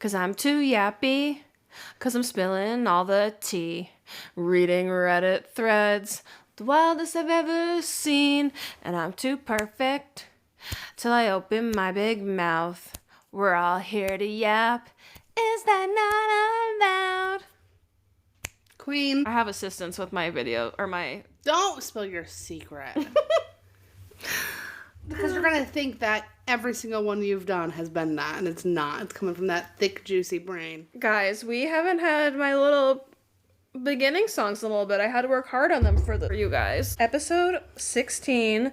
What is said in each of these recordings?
'Cause I'm too yappy. 'Cause I'm spilling all the tea. Reading Reddit threads. The wildest I've ever seen. And I'm too perfect. Till I open my big mouth. We're all here to yap. Is that not allowed? Queen. I have assistance with my video, or my... Don't spill your secret. Because you're going to think that every single one you've done has been that, and it's not. It's coming from that thick, juicy brain. Guys, we haven't had my little beginning songs in a little bit. I had to work hard on them for you guys. Episode 16.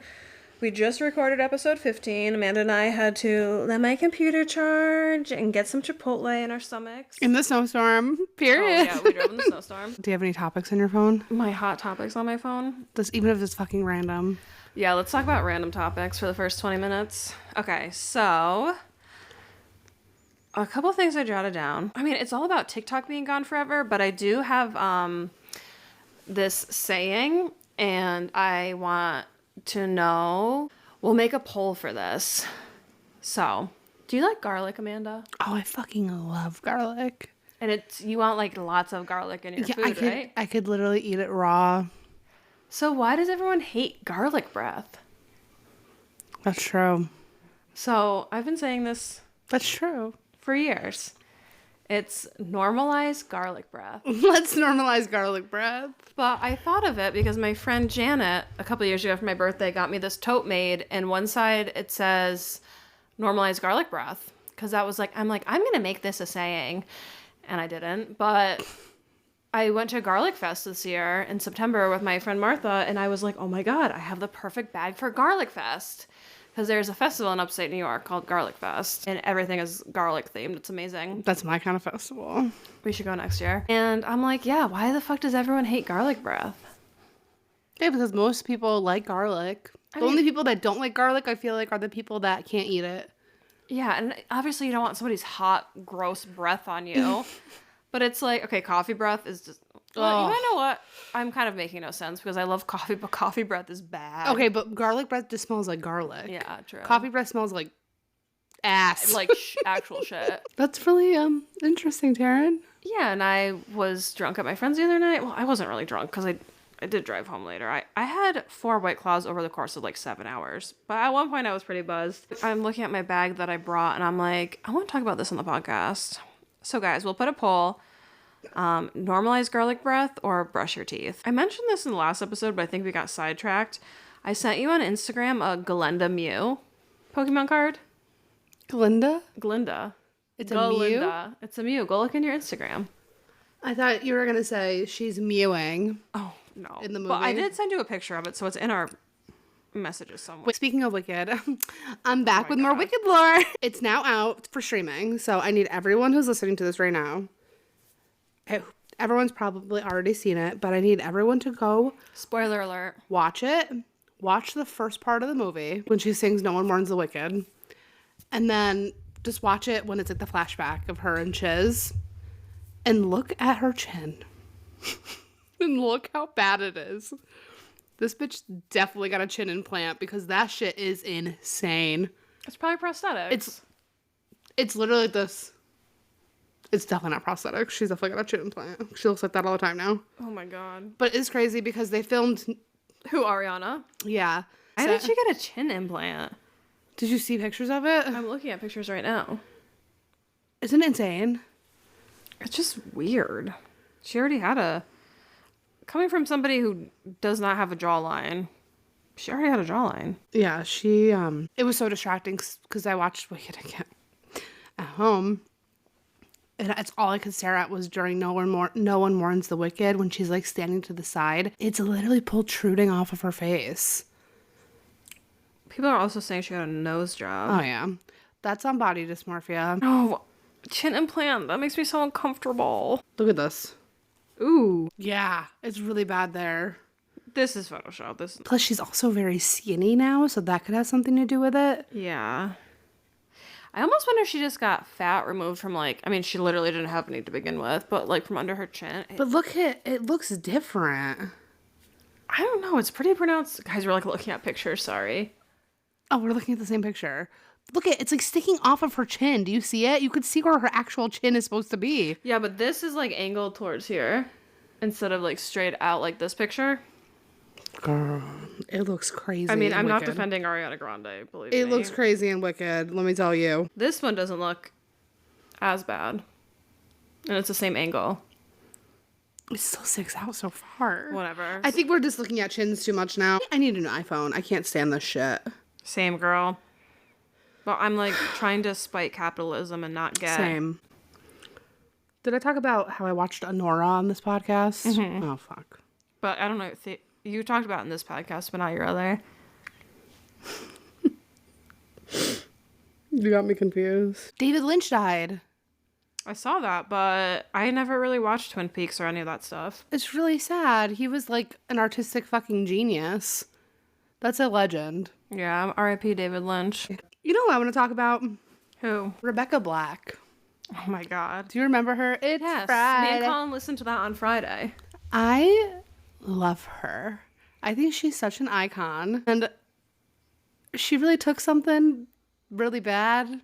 We just recorded episode 15. Amanda and I had to let my computer charge and get some Chipotle in our stomachs. In the snowstorm, period. Oh, yeah, we drove in the snowstorm. Do you have any topics on your phone? My hot topics on my phone? Even if it's fucking random. Yeah, let's talk about random topics for the first 20 minutes. Okay, so... a couple of things I jotted down. I mean, it's all about TikTok being gone forever, but I do have this saying, and I want to know. We'll make a poll for this. So, do you like garlic, Amanda? Oh, I fucking love garlic. And you want like lots of garlic in your food, right? I could literally eat it raw. So why does everyone hate garlic breath? That's true. So I've been saying this. That's true. For years. It's normalized garlic breath. Let's normalize garlic breath. But I thought of it because my friend Janet, a couple of years ago for my birthday, got me this tote made, and one side it says normalized garlic breath. Because I'm going to make this a saying. And I didn't. But I went to Garlic Fest this year in September with my friend Martha, and I was like, oh my God, I have the perfect bag for Garlic Fest. Because there's a festival in upstate New York called Garlic Fest, and everything is garlic themed. It's amazing. That's my kind of festival. We should go next year. And I'm like, yeah, why the fuck does everyone hate garlic breath? Yeah, because most people like garlic. The only people that don't like garlic, I feel like, are the people that can't eat it. Yeah, and obviously you don't want somebody's hot, gross breath on you. But it's like, okay, coffee breath is just... Well, you know what? I'm kind of making no sense because I love coffee, but coffee breath is bad. Okay, but garlic breath just smells like garlic. Yeah, true. Coffee breath smells like ass. Like actual shit. That's really interesting, Taryn. Yeah, and I was drunk at my friend's the other night. Well, I wasn't really drunk because I did drive home later. I had 4 White Claws over the course of like 7 hours. But at one point I was pretty buzzed. I'm looking at my bag that I brought and I'm like, I want to talk about this on the podcast. So guys, we'll put a poll. Normalize garlic breath or brush your teeth. I mentioned this in the last episode, but I think we got sidetracked. I sent you on Instagram a Glinda Mew Pokemon card. Glinda? Glinda. It's a Mew? It's a Mew. Go look in your Instagram. I thought you were going to say she's mewing. Oh, no. In the movie. But I did send you a picture of it, so it's in our messages somewhere. Wait, speaking of Wicked, I'm back with more Wicked lore. It's now out for streaming, so I need everyone who's listening to this right now. Everyone's probably already seen it, but I need everyone to go... Spoiler alert. Watch it. Watch the first part of the movie when she sings No One Mourns the Wicked. And then just watch it when it's like the flashback of her and Chiz. And look at her chin. And look how bad it is. This bitch definitely got a chin implant because that shit is insane. It's probably prosthetics. It's literally this. It's definitely not prosthetic. She's definitely got a chin implant. She looks like that all the time now. Oh my God. But it's crazy because they filmed... Who, Ariana? Yeah. Why did she get a chin implant? Did you see pictures of it? I'm looking at pictures right now. Isn't it insane? It's just weird. She already had a... Coming from somebody who does not have a jawline, she already had a jawline. Yeah, she... It was so distracting because I watched Wicked again at home. And that's all I could stare at was during No One Mourns the Wicked when she's like standing to the side. It's literally protruding off of her face. People are also saying she got a nose job. Oh yeah. That's on body dysmorphia. Oh, chin implant. That makes me so uncomfortable. Look at this. Ooh. Yeah, it's really bad there. This is Photoshop. Plus she's also very skinny now, so that could have something to do with it. Yeah. I almost wonder if she just got fat removed from she literally didn't have any to begin with, but like from under her chin. But look at it looks different. I don't know. It's pretty pronounced. Guys, we're like looking at pictures. Sorry. Oh, we're looking at the same picture. Look at it's like sticking off of her chin. Do you see it? You could see where her actual chin is supposed to be. Yeah, but this is like angled towards here instead of like straight out like this picture. Girl, it looks crazy. I mean, and I'm not wicked. defending Ariana Grande, believe me. It looks crazy and wicked, let me tell you. This one doesn't look as bad. And it's the same angle. It still sticks out so far. Whatever. I think we're just looking at chins too much now. I need an iPhone. I can't stand this shit. Same, girl. But I'm like trying to spite capitalism and not get... Same. Did I talk about how I watched Anora on this podcast? Mm-hmm. Oh, fuck. But I don't know. You talked about it in this podcast, but not your other. You got me confused. David Lynch died. I saw that, but I never really watched Twin Peaks or any of that stuff. It's really sad. He was like an artistic fucking genius. That's a legend. Yeah, R.I.P. David Lynch. You know who I want to talk about? Who? Rebecca Black. Oh my god. Do you remember her? It's Yes. Friday. Me and Colin listened to that on Friday. I love her. I think she's such an icon. And she really took something really bad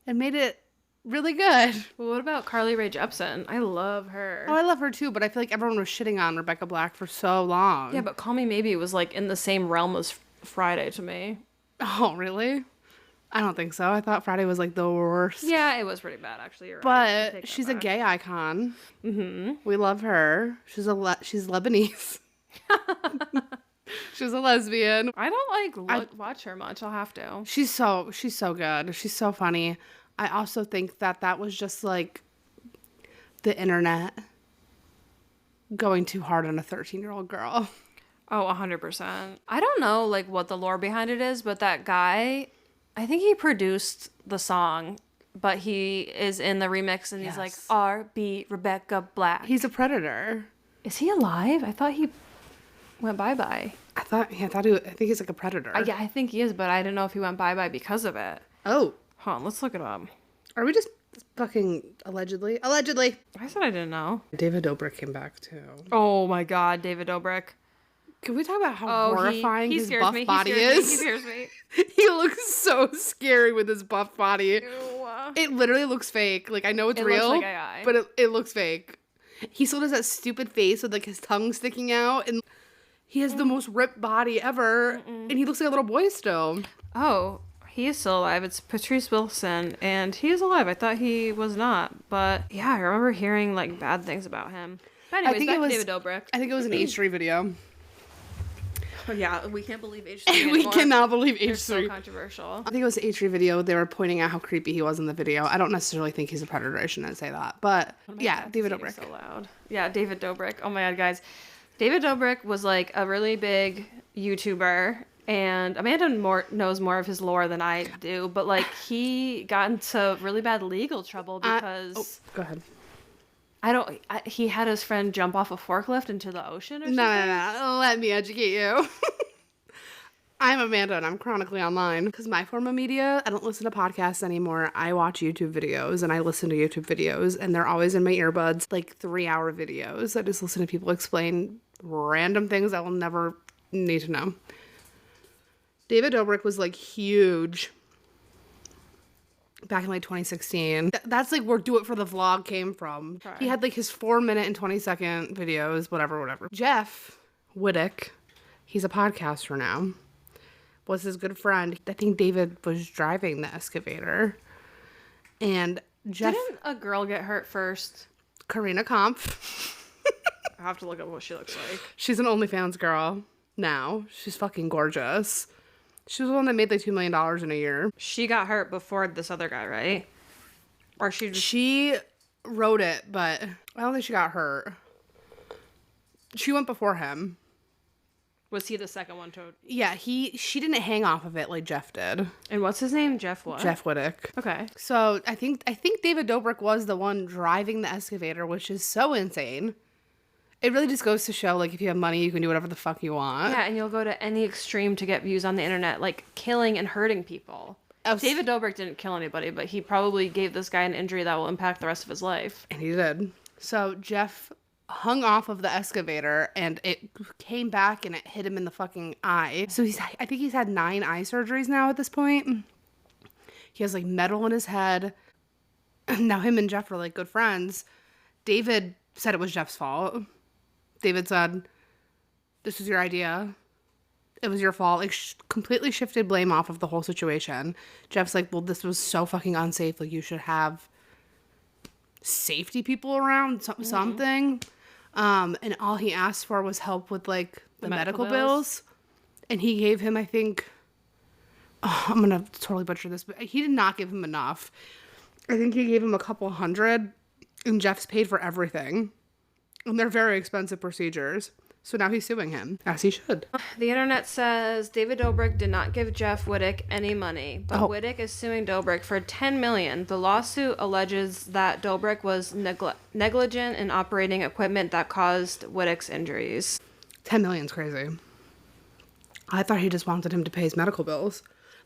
and made it really good. Well, what about Carly Rae Jepsen? I love her. Oh, I love her too, but I feel like everyone was shitting on Rebecca Black for so long. Yeah, but Call Me Maybe was like in the same realm as Friday to me. Oh, really? I don't think so. I thought Friday was like the worst. Yeah, it was pretty bad actually. You're right. But she's a gay icon. Mm-hmm. We love her. She's Lebanese. She's a lesbian. I don't like watch her much. I'll have to. She's so good. She's so funny. I also think that was just like the internet going too hard on a 13-year-old girl. Oh, 100%. I don't know like what the lore behind it is, but that guy, I think he produced the song, but he is in the remix and he's like R.B. Rebecca Black. He's a predator. Is he alive? I thought he went bye-bye. I think he's like a predator. Yeah, I think he is, but I didn't know if he went bye-bye because of it. Oh. Hold on, let's look it up. Are we just fucking allegedly? Allegedly. I said I didn't know. David Dobrik came back too. Oh my god, David Dobrik. Can we talk about how horrifying he his buff body is? He scares me. He looks so scary with his buff body. Ew. It literally looks fake. Like, I know it's It real, looks like AI. but it looks fake. He still does that stupid face with like his tongue sticking out, and he has the most ripped body ever, and he looks like a little boy still. Oh, he is still alive. It's Patrice Wilson, and he is alive. I thought he was not, but yeah, I remember hearing like bad things about him. But anyways, I think back it was to David Dobrik. I think it was an H3 video. Oh, yeah, we can't believe H3 anymore. We cannot believe They're H3. so controversial. I think it was an H3 video. They were pointing out how creepy he was in the video. I don't necessarily think he's a predator. I shouldn't say that. But yeah, David Dobrik. So loud. Yeah, David Dobrik. Oh my god, guys. David Dobrik was like a really big YouTuber, and Amanda knows more of his lore than I do, but like he got into really bad legal trouble because go ahead. he had his friend jump off a forklift into the ocean or something. No. Let me educate you. I'm Amanda, and I'm chronically online. Because my form of media, I don't listen to podcasts anymore. I watch YouTube videos, and I listen to YouTube videos, and they're always in my earbuds, like 3-hour videos. I just listen to people explain random things I will never need to know. David Dobrik was, like, huge back in, like, 2016. That's, like, where Do It For The Vlog came from. Okay. He had, like, his 4-minute and 20-second videos, whatever. Jeff Wittick, he's a podcaster now, was his good friend. I think David was driving the excavator. And Jeff... Didn't a girl get hurt first? Karina Kampf. I have to look up what she looks like. She's an OnlyFans girl now. She's fucking gorgeous. She was the one that made like $2 million in a year. She got hurt before this other guy, right? Or She wrote it, but I don't think she got hurt. She went before him. Was he the second one to... Yeah, she didn't hang off of it like Jeff did. And what's his name? Jeff what? Jeff Wittick. Okay. So I think David Dobrik was the one driving the excavator, which is so insane. It really just goes to show, like, if you have money, you can do whatever the fuck you want. Yeah, and you'll go to any extreme to get views on the internet, like killing and hurting people. David Dobrik didn't kill anybody, but he probably gave this guy an injury that will impact the rest of his life. And he did. So Jeff hung off of the excavator, and it came back, and it hit him in the fucking eye. So I think he's had 9 eye surgeries now at this point. He has like metal in his head. Now him and Jeff are like good friends. David said it was Jeff's fault. David said, this was your idea. It was your fault. Like, completely shifted blame off of the whole situation. Jeff's like, well, this was so fucking unsafe. Like, you should have safety people around, something. And all he asked for was help with, like, the medical bills. And he gave him, I think, I'm going to totally butcher this, but he did not give him enough. I think he gave him a couple hundred, and Jeff's paid for everything. And they're very expensive procedures. So now he's suing him, as he should. The internet says David Dobrik did not give Jeff Wittek any money, but Wittek is suing Dobrik for $10 million. The lawsuit alleges that Dobrik was negligent in operating equipment that caused Wittek's injuries. $10 million's crazy. I thought he just wanted him to pay his medical bills.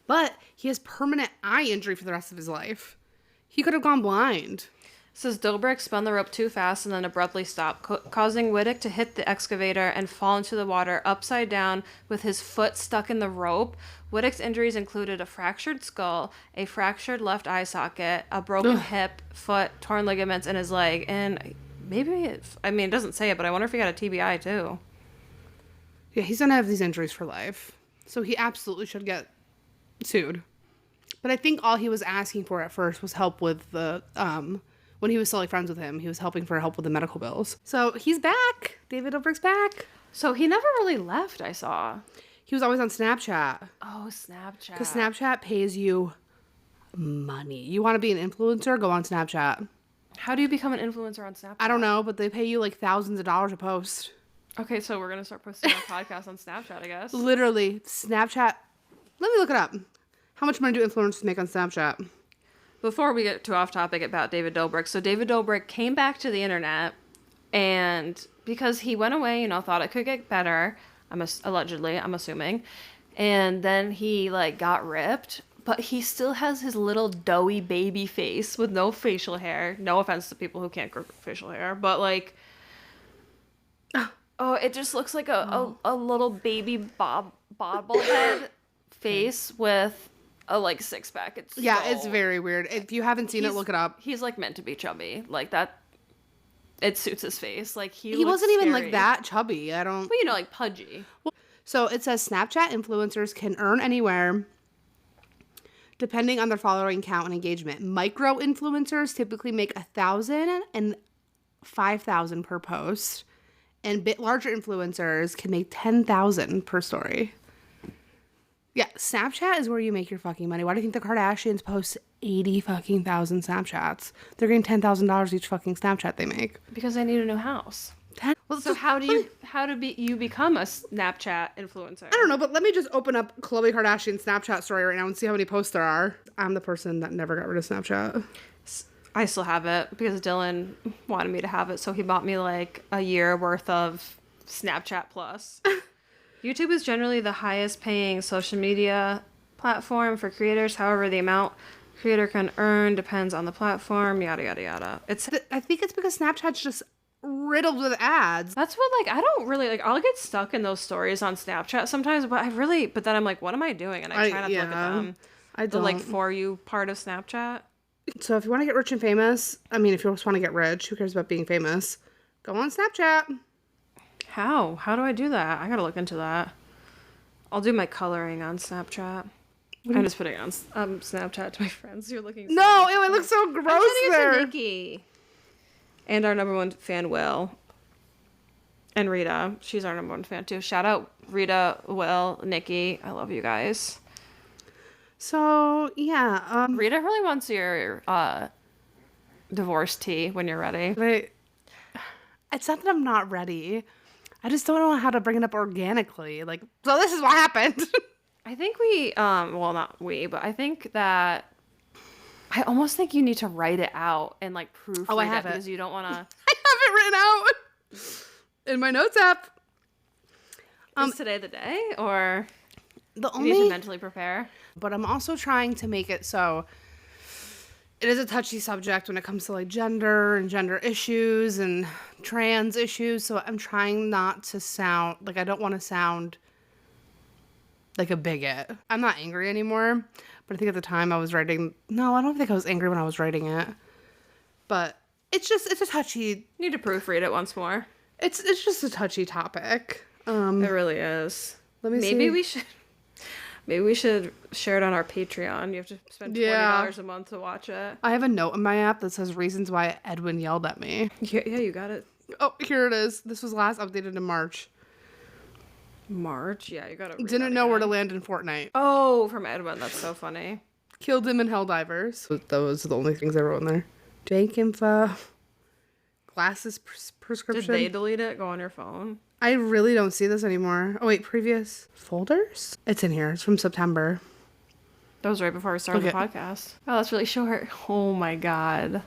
But he has permanent eye injury for the rest of his life. He could have gone blind. Says Dobrik spun the rope too fast and then abruptly stopped, causing Wittek to hit the excavator and fall into the water upside down with his foot stuck in the rope. Wittek's injuries included a fractured skull, a fractured left eye socket, a broken hip, foot, torn ligaments in his leg, and maybe, it doesn't say it, but I wonder if he got a TBI too. Yeah, he's going to have these injuries for life. So he absolutely should get sued. But I think all he was asking for at first was help with the, when he was still like friends with him, he was helping for help with the medical bills. So he's back. David Dobrik's back. So he never really left, I saw. He was always on Snapchat. Oh, Snapchat. Because Snapchat pays you money. You want to be an influencer? Go on Snapchat. How do you become an influencer on Snapchat? I don't know, but they pay you like thousands of dollars a post. Okay, so we're going to start posting our podcast on Snapchat, I guess. Literally, Snapchat. Let me look it up. How much money do influencers make on Snapchat? Before we get too off topic about David Dobrik, so David Dobrik came back to the internet, and because he went away, thought it could get better, allegedly, I'm assuming, and then he, got ripped, but he still has his little doughy baby face with no facial hair. No offense to people who can't grow facial hair, but, it just looks like a little baby bobblehead face with a six pack. It's very weird. If you haven't seen it, look it up. He's meant to be chubby. That it suits his face. He wasn't even that chubby. But pudgy. So it says Snapchat influencers can earn anywhere depending on their following count and engagement. Micro influencers typically make $1,000 and $5,000 per post, and bit larger influencers can make $10,000 per story. Yeah, Snapchat is where you make your fucking money. Why do you think the Kardashians post 80 fucking thousand Snapchats? They're getting $10,000 each fucking Snapchat they make. Because they need a new house. Well, so how do you become a Snapchat influencer? I don't know, but let me just open up Khloe Kardashian's Snapchat story right now and see how many posts there are. I'm the person that never got rid of Snapchat. I still have it because Dylan wanted me to have it, so he bought me a year worth of Snapchat Plus. YouTube is generally the highest paying social media platform for creators. However, the amount creator can earn depends on the platform, yada, yada, yada. I think it's because Snapchat's just riddled with ads. That's what, I don't really, I'll get stuck in those stories on Snapchat sometimes, but then I'm like, what am I doing? And I try not to look at them. I don't. The, For You part of Snapchat. So if you want to get rich and famous, if you just want to get rich, who cares about being famous? Go on Snapchat. How? How do I do that? I gotta look into that. I'll do my coloring on Snapchat. I'm just putting it on Snapchat to my friends. You're looking. No, it looks so gross I'm there. To Nikki. And our number one fan, Will. And Rita. She's our number one fan too. Shout out Rita, Will, Nikki. I love you guys. So yeah, Rita really wants your divorce tea when you're ready. But it's not that I'm not ready. I just don't know how to bring it up organically. So this is what happened. I think not we, but I think that I almost think you need to write it out and proofread I have it because you don't want to. I have it written out in my notes app. Is today the day, or you need to mentally prepare? But I'm also trying to make it so it is a touchy subject when it comes to gender and gender issues and trans issues. So I'm trying not to sound I don't want to sound like a bigot. I'm not angry anymore, But I think at the time I was writing... No, I don't think I was angry when I was writing it. But it's a touchy... Need to proofread it once more. It's just a touchy topic. It really is. Let me Maybe see. Maybe we should share it on our Patreon. You have to spend $20 a month to watch it. I have a note in my app that says reasons why Edwin yelled at me. Yeah, you got it. Oh, here it is. This was last updated in March. March? Yeah, you got it. Didn't know where to land in Fortnite. Oh, from Edwin. That's so funny. Killed him in Helldivers. Those are the only things I wrote in there. Jank info. Glasses prescription. Did they delete it? Go on your phone. I really don't see this anymore. Oh, wait. Previous folders? It's in here. It's from September. That was right before we started the podcast. Oh, that's really short. Oh, my God.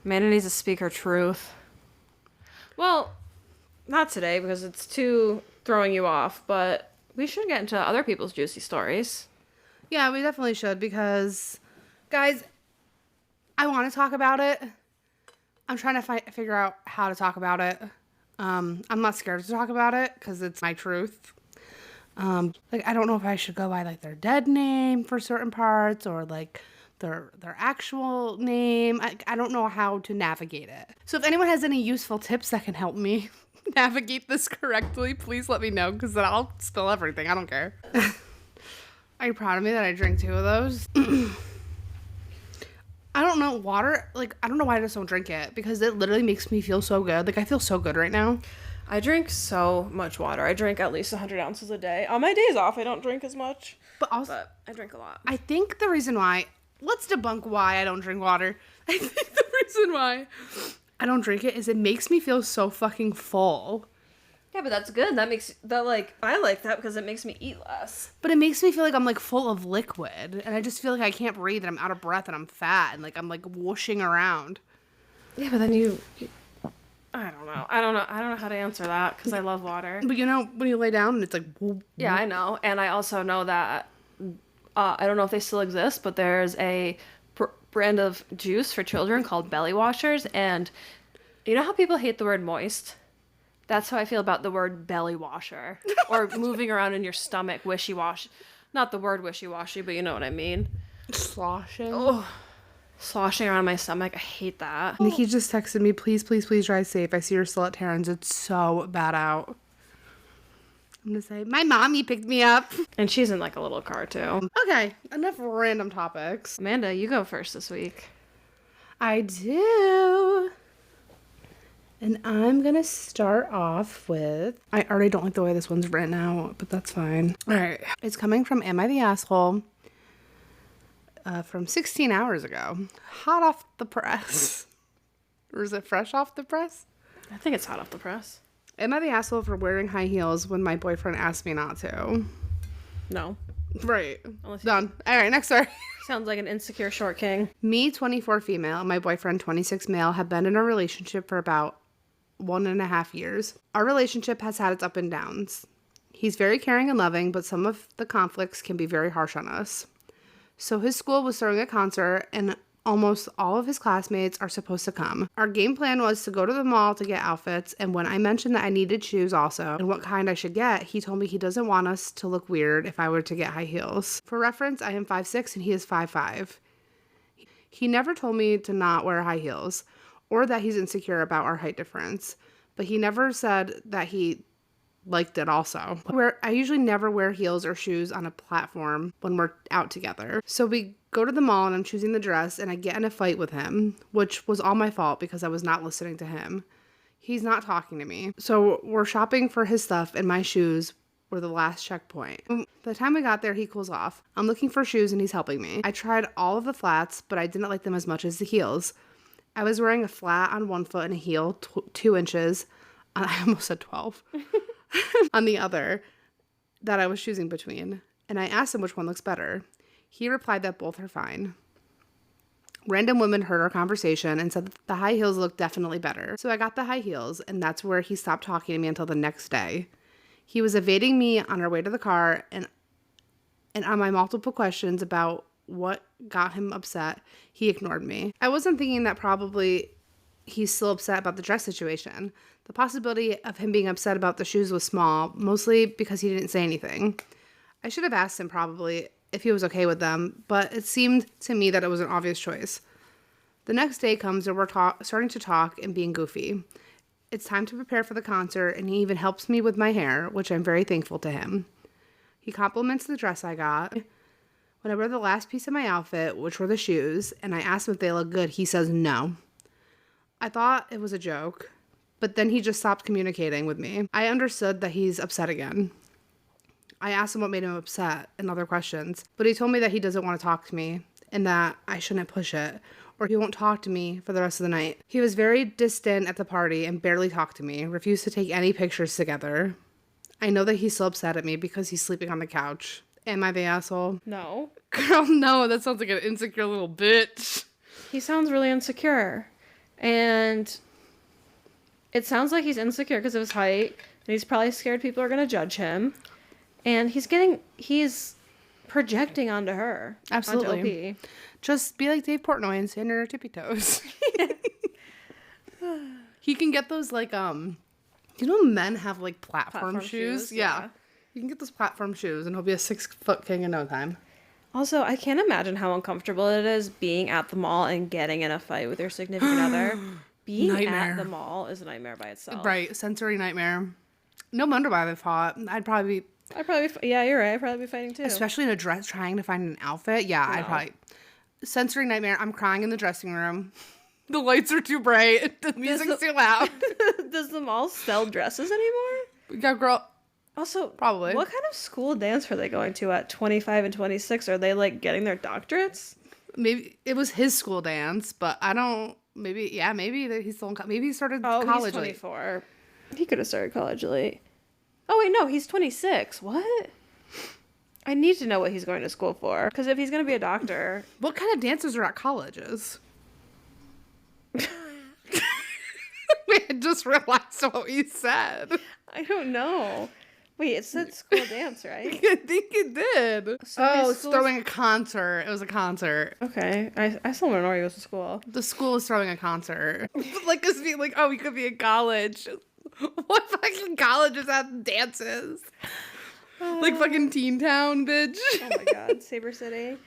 Amanda needs to speak her truth. Well, not today because it's too throwing you off, but we should get into other people's juicy stories. Yeah, we definitely should because, guys, I want to talk about it. I'm trying to figure out how to talk about it. I'm not scared to talk about it because it's my truth. Like, I don't know if I should go by, like, their dead name for certain parts or, like, their actual name. I don't know how to navigate it. So if anyone has any useful tips that can help me navigate this correctly, please let me know because then I'll spill everything. I don't care. Are you proud of me that I drank 2 of those? I don't know, water, like, I don't know why I just don't drink it because it literally makes me feel so good. Like, I feel so good right now. I drink so much water. I drink at least 100 ounces a day. On my days off, I don't drink as much. But I drink a lot. I think the reason why, let's debunk why I don't drink water. I think the reason why I don't drink it is it makes me feel so fucking full. Yeah, but that's good. I like that because it makes me eat less. But it makes me feel like I'm, like, full of liquid. And I just feel like I can't breathe and I'm out of breath and I'm fat and, like, I'm, like, whooshing around. Yeah, but then I don't know. I don't know how to answer that because I love water. But, you know, when you lay down and it's like... Whoop, yeah, I know. And I also know that, I don't know if they still exist, but there's a brand of juice for children called Belly Washers. And you know how people hate the word moist? That's how I feel about the word belly washer or moving around in your stomach wishy-washy. Not the word wishy-washy, but you know what I mean. Sloshing. Oh, sloshing around my stomach. I hate that. Nikki just texted me, please, please, please drive safe. I see you're still at Terrence. It's so bad out. I'm going to say, my mommy picked me up. And she's in like a little car too. Okay, enough random topics. Amanda, you go first this week. I do. And I'm going to start off with... I already don't like the way this one's written out, but that's fine. All right. It's coming from Am I the Asshole? From 16 hours ago. Hot off the press. Or is it fresh off the press? I think it's hot off the press. Am I the asshole for wearing high heels when my boyfriend asked me not to? No. Right. Done. All right, next story. Sounds like an insecure short king. Me, 24 female, and my boyfriend, 26 male, have been in a relationship for about 1.5 years. Our relationship has had its up and downs. He's very caring and loving, but some of the conflicts can be very harsh on us. So his school was throwing a concert, and almost all of his classmates are supposed to come. Our game plan was to go to the mall to get outfits, and when I mentioned that I needed shoes also, and what kind I should get, he told me he doesn't want us to look weird if I were to get high heels. For reference, I am 5'6", and he is 5'5". He never told me to not wear high heels, or that he's insecure about our height difference, but he never said that he liked it also. I usually never wear heels or shoes on a platform when we're out together. So we go to the mall and I'm choosing the dress and I get in a fight with him, which was all my fault because I was not listening to him. He's not talking to me. So we're shopping for his stuff and my shoes were the last checkpoint. By the time we got there, he cools off. I'm looking for shoes and he's helping me. I tried all of the flats, but I didn't like them as much as the heels. I was wearing a flat on one foot and a heel, 2 inches. I almost said 12. On the other that I was choosing between. And I asked him which one looks better. He replied that both are fine. Random women heard our conversation and said that the high heels looked definitely better. So I got the high heels, and that's where he stopped talking to me until the next day. He was evading me on our way to the car, and on my multiple questions about what got him upset, he ignored me. I wasn't thinking that probably he's still upset about the dress situation. The possibility of him being upset about the shoes was small, mostly because he didn't say anything. I should have asked him probably if he was okay with them, but it seemed to me that it was an obvious choice. The next day comes and we're starting to talk and being goofy. It's time to prepare for the concert, and he even helps me with my hair, which I'm very thankful to him. He compliments the dress I got. When I wear the last piece of my outfit, which were the shoes, and I ask him if they look good, he says no. I thought it was a joke, but then he just stopped communicating with me. I understood that he's upset again. I asked him what made him upset and other questions, but he told me that he doesn't want to talk to me and that I shouldn't push it, or he won't talk to me for the rest of the night. He was very distant at the party and barely talked to me, refused to take any pictures together. I know that he's still upset at me because he's sleeping on the couch. Am I the asshole? No. Girl, no, that sounds like an insecure little bitch. He sounds really insecure. And it sounds like he's insecure because of his height. And he's probably scared people are going to judge him. And he's projecting onto her. Absolutely. Onto OP. Just be like Dave Portnoy and stand on your tippy toes. He can get those like, you know men have like platform shoes? Yeah. You can get those platform shoes and he'll be a 6-foot king in no time. Also, I can't imagine how uncomfortable it is being at the mall and getting in a fight with your significant other. Being Nightmare. at the mall is a nightmare by itself. Right. Sensory nightmare. No wonder why they fought. Yeah, you're right. I'd probably be fighting too. Especially in a dress, trying to find an outfit. Yeah, No. I'd probably. Sensory nightmare. I'm crying in the dressing room. The lights are too bright. The music's too loud. Does the mall sell dresses anymore? Yeah, girl. Also, Probably. what kind of school dance were they going to at 25 and 26? Are they like getting their doctorates? Maybe it was his school dance, but I don't. Maybe he's still in maybe he started Oh, college he's late. 24. He could have started college late. Oh, wait, no, he's 26. What? I need to know what he's going to school for. Because if he's going to be a doctor... What kind of dancers are at colleges? Wait, I just realized what you said. I don't know. Wait, it said school dance, right? I think it did. Some of these It's schools- throwing a concert. It was a concert. Okay. I still don't know where he goes to school. The school is throwing a concert. Like us being like, oh, we could be in college. What fucking colleges have dances? Like fucking Teen Town, bitch. Oh my god, Saber City.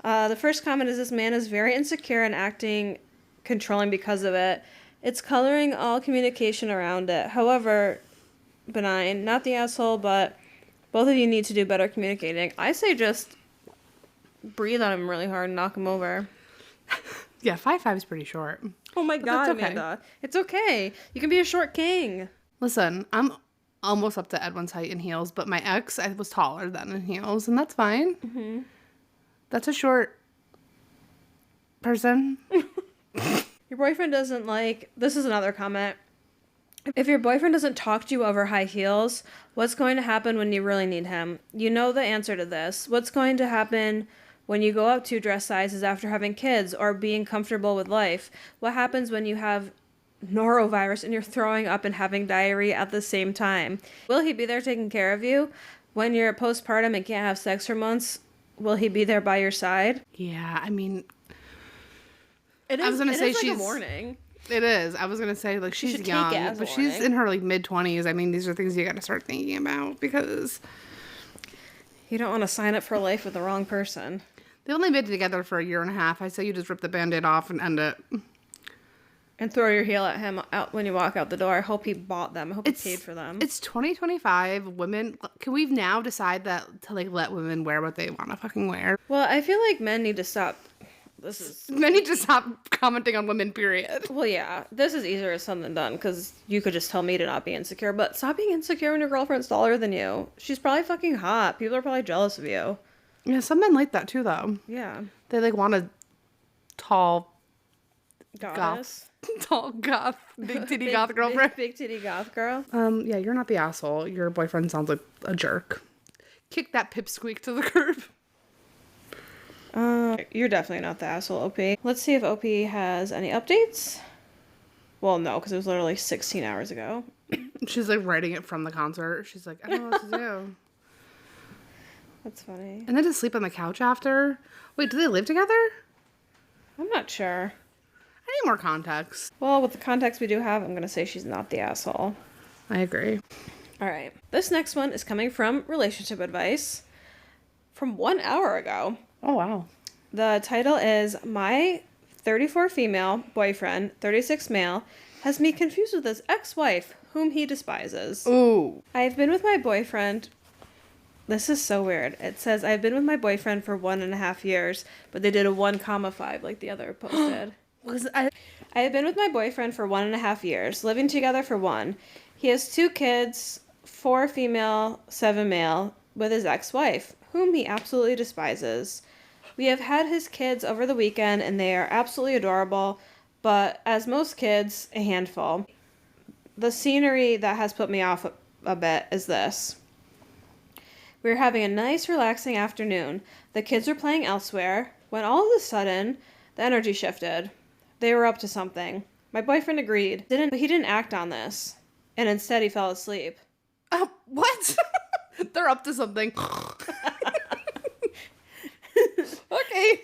The first comment is this man is very insecure and acting controlling because of it. It's coloring all communication around it. However, benign, not the asshole, but both of you need to do better communicating. I say just breathe on him really hard and knock him over. Yeah, 5'5" is pretty short. Oh my god, that's okay. Amanda. It's okay. You can be a short king. Listen, I'm almost up to Edwin's height in heels, but my ex, I was taller than in heels, and that's fine. Mm-hmm. That's a short person. Your boyfriend doesn't like... This is another comment. If your boyfriend doesn't talk to you over high heels, what's going to happen when you really need him? You know the answer to this. What's going to happen when you go up 2 dress sizes after having kids or being comfortable with life? What happens when you have norovirus and you're throwing up and having diarrhea at the same time? Will he be there taking care of you? When you're postpartum and can't have sex for months, will he be there by your side? Yeah, I mean, It is, I was gonna say like she's a warning. It is. I was gonna say like she's should take young, it as a but she's warning. in her like mid-20s. I mean, these are things you got to start thinking about because You don't want to sign up for life with the wrong person. they only been together for a year and a half. I say you just rip the Band-Aid off and end it. And throw your heel at him out when you walk out the door. I hope he bought them. I hope he paid for them. It's 2025. Women, can we now decide that to like let women wear what they want to fucking wear? Well, I feel like men need to stop. This is... Men need to stop commenting on women, period. Well, yeah. This is easier said than done because you could just tell me to not be insecure. But stop being insecure when your girlfriend's taller than you. She's probably fucking hot. People are probably jealous of you. Yeah, some men like that too, though. Yeah. They like want a tall, Goddess. tall goth, big titty goth girlfriend. Big titty goth girl. Yeah, you're not the asshole. Your boyfriend sounds like a jerk. Kick that pipsqueak to the curb. You're definitely not the asshole, OP. Let's see if OP has any updates. Well, no, because it was literally 16 hours ago. She's like writing it from the concert. She's like, I don't know what to do. That's funny. And then to sleep on the couch after. Wait, do they live together? I'm not sure. I need more context. Well, with the context we do have, I'm going to say she's not the asshole. I agree. All right. This next one is coming from relationship advice. from 1 hour ago. Oh, wow. The title is My 34 female boyfriend, 36 male, has me confused with his ex-wife, whom he despises. Ooh. I've been with my boyfriend. This is so weird. It says, I've been with my boyfriend for 1.5 years, but they did a 1,5 like the other post did. I have been with my boyfriend for 1.5 years, living together for 1. He has 2 kids, 4 female, 7 male, with his ex-wife, whom he absolutely despises. We have had his kids over the weekend, and they are absolutely adorable, but as most kids, a handful. The scenery that has put me off a bit is this. We were having a nice, relaxing afternoon. The kids were playing elsewhere, when all of a sudden, the energy shifted. They were up to something. My boyfriend agreed. He didn't act on this, and instead he fell asleep. What? They're up to something. Okay.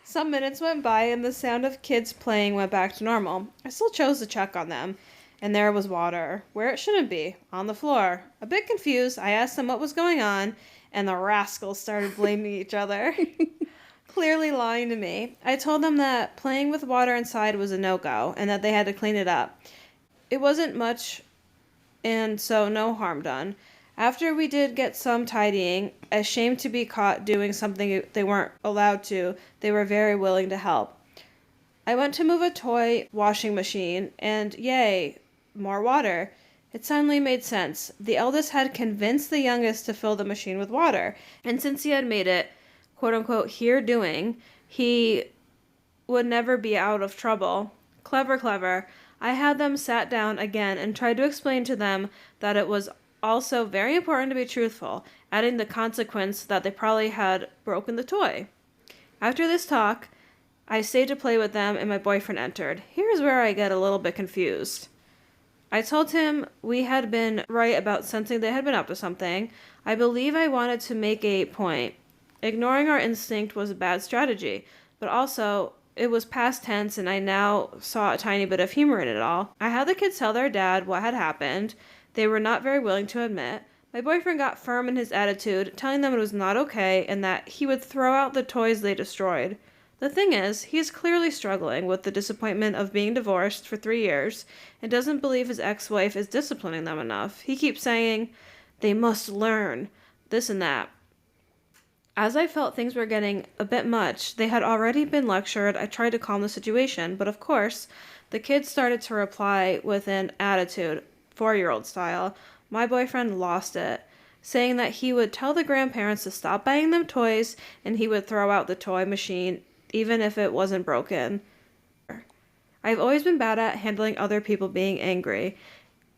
Some minutes went by, and the sound of kids playing went back to normal. I still chose to check on them, and there was water, where it shouldn't be, on the floor. A bit confused, I asked them what was going on, and the rascals started blaming each other. Clearly lying to me. I told them that playing with water inside was a no-go, and that they had to clean it up. It wasn't much, and so no harm done. After we did get some tidying, ashamed to be caught doing something they weren't allowed to, they were very willing to help. I went to move a toy washing machine, and yay, more water. It suddenly made sense. The eldest had convinced the youngest to fill the machine with water, and since he had made it, quote-unquote, here doing, he would never be out of trouble. Clever. I had them sat down again and tried to explain to them that it was also very important to be truthful, adding the consequence that they probably had broken the toy. After this talk, I stayed to play with them and my boyfriend entered. Here's where I get a little bit confused. I told him we had been right about sensing they had been up to something. I believe I wanted to make a point. Ignoring our instinct was a bad strategy, but also it was past tense and I now saw a tiny bit of humor in it all. I had the kids tell their dad what had happened. They were not very willing to admit. My boyfriend got firm in his attitude, telling them it was not okay and that he would throw out the toys they destroyed. The thing is, he is clearly struggling with the disappointment of being divorced for 3 years and doesn't believe his ex-wife is disciplining them enough. He keeps saying, they must learn, this and that. As I felt things were getting a bit much, they had already been lectured. I tried to calm the situation, but of course, the kids started to reply with an attitude, 4-year-old style. My boyfriend lost it, saying that he would tell the grandparents to stop buying them toys and he would throw out the toy machine even if it wasn't broken. I've always been bad at handling other people being angry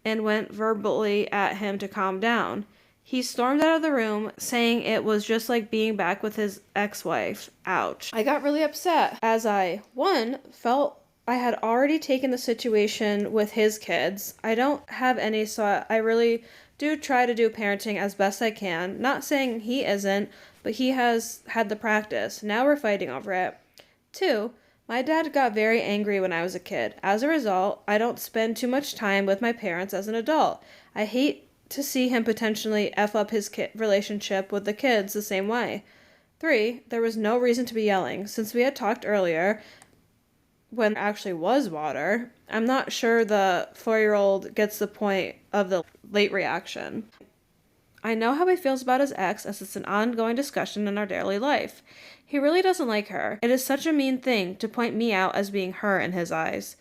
and went verbally at him to calm down. He stormed out of the room, saying it was just like being back with his ex-wife. Ouch. I got really upset as I, 1, felt I had already taken the situation with his kids. I don't have any, so I really do try to do parenting as best I can. Not saying he isn't, but he has had the practice. Now we're fighting over it. 2, my dad got very angry when I was a kid. As a result, I don't spend too much time with my parents as an adult. I hate to see him potentially F up his relationship with the kids the same way. 3, there was no reason to be yelling. Since we had talked earlier, when there actually was water, I'm not sure the 4-year-old gets the point of the late reaction. I know how he feels about his ex as it's an ongoing discussion in our daily life. He really doesn't like her. It is such a mean thing to point me out as being her in his eyes.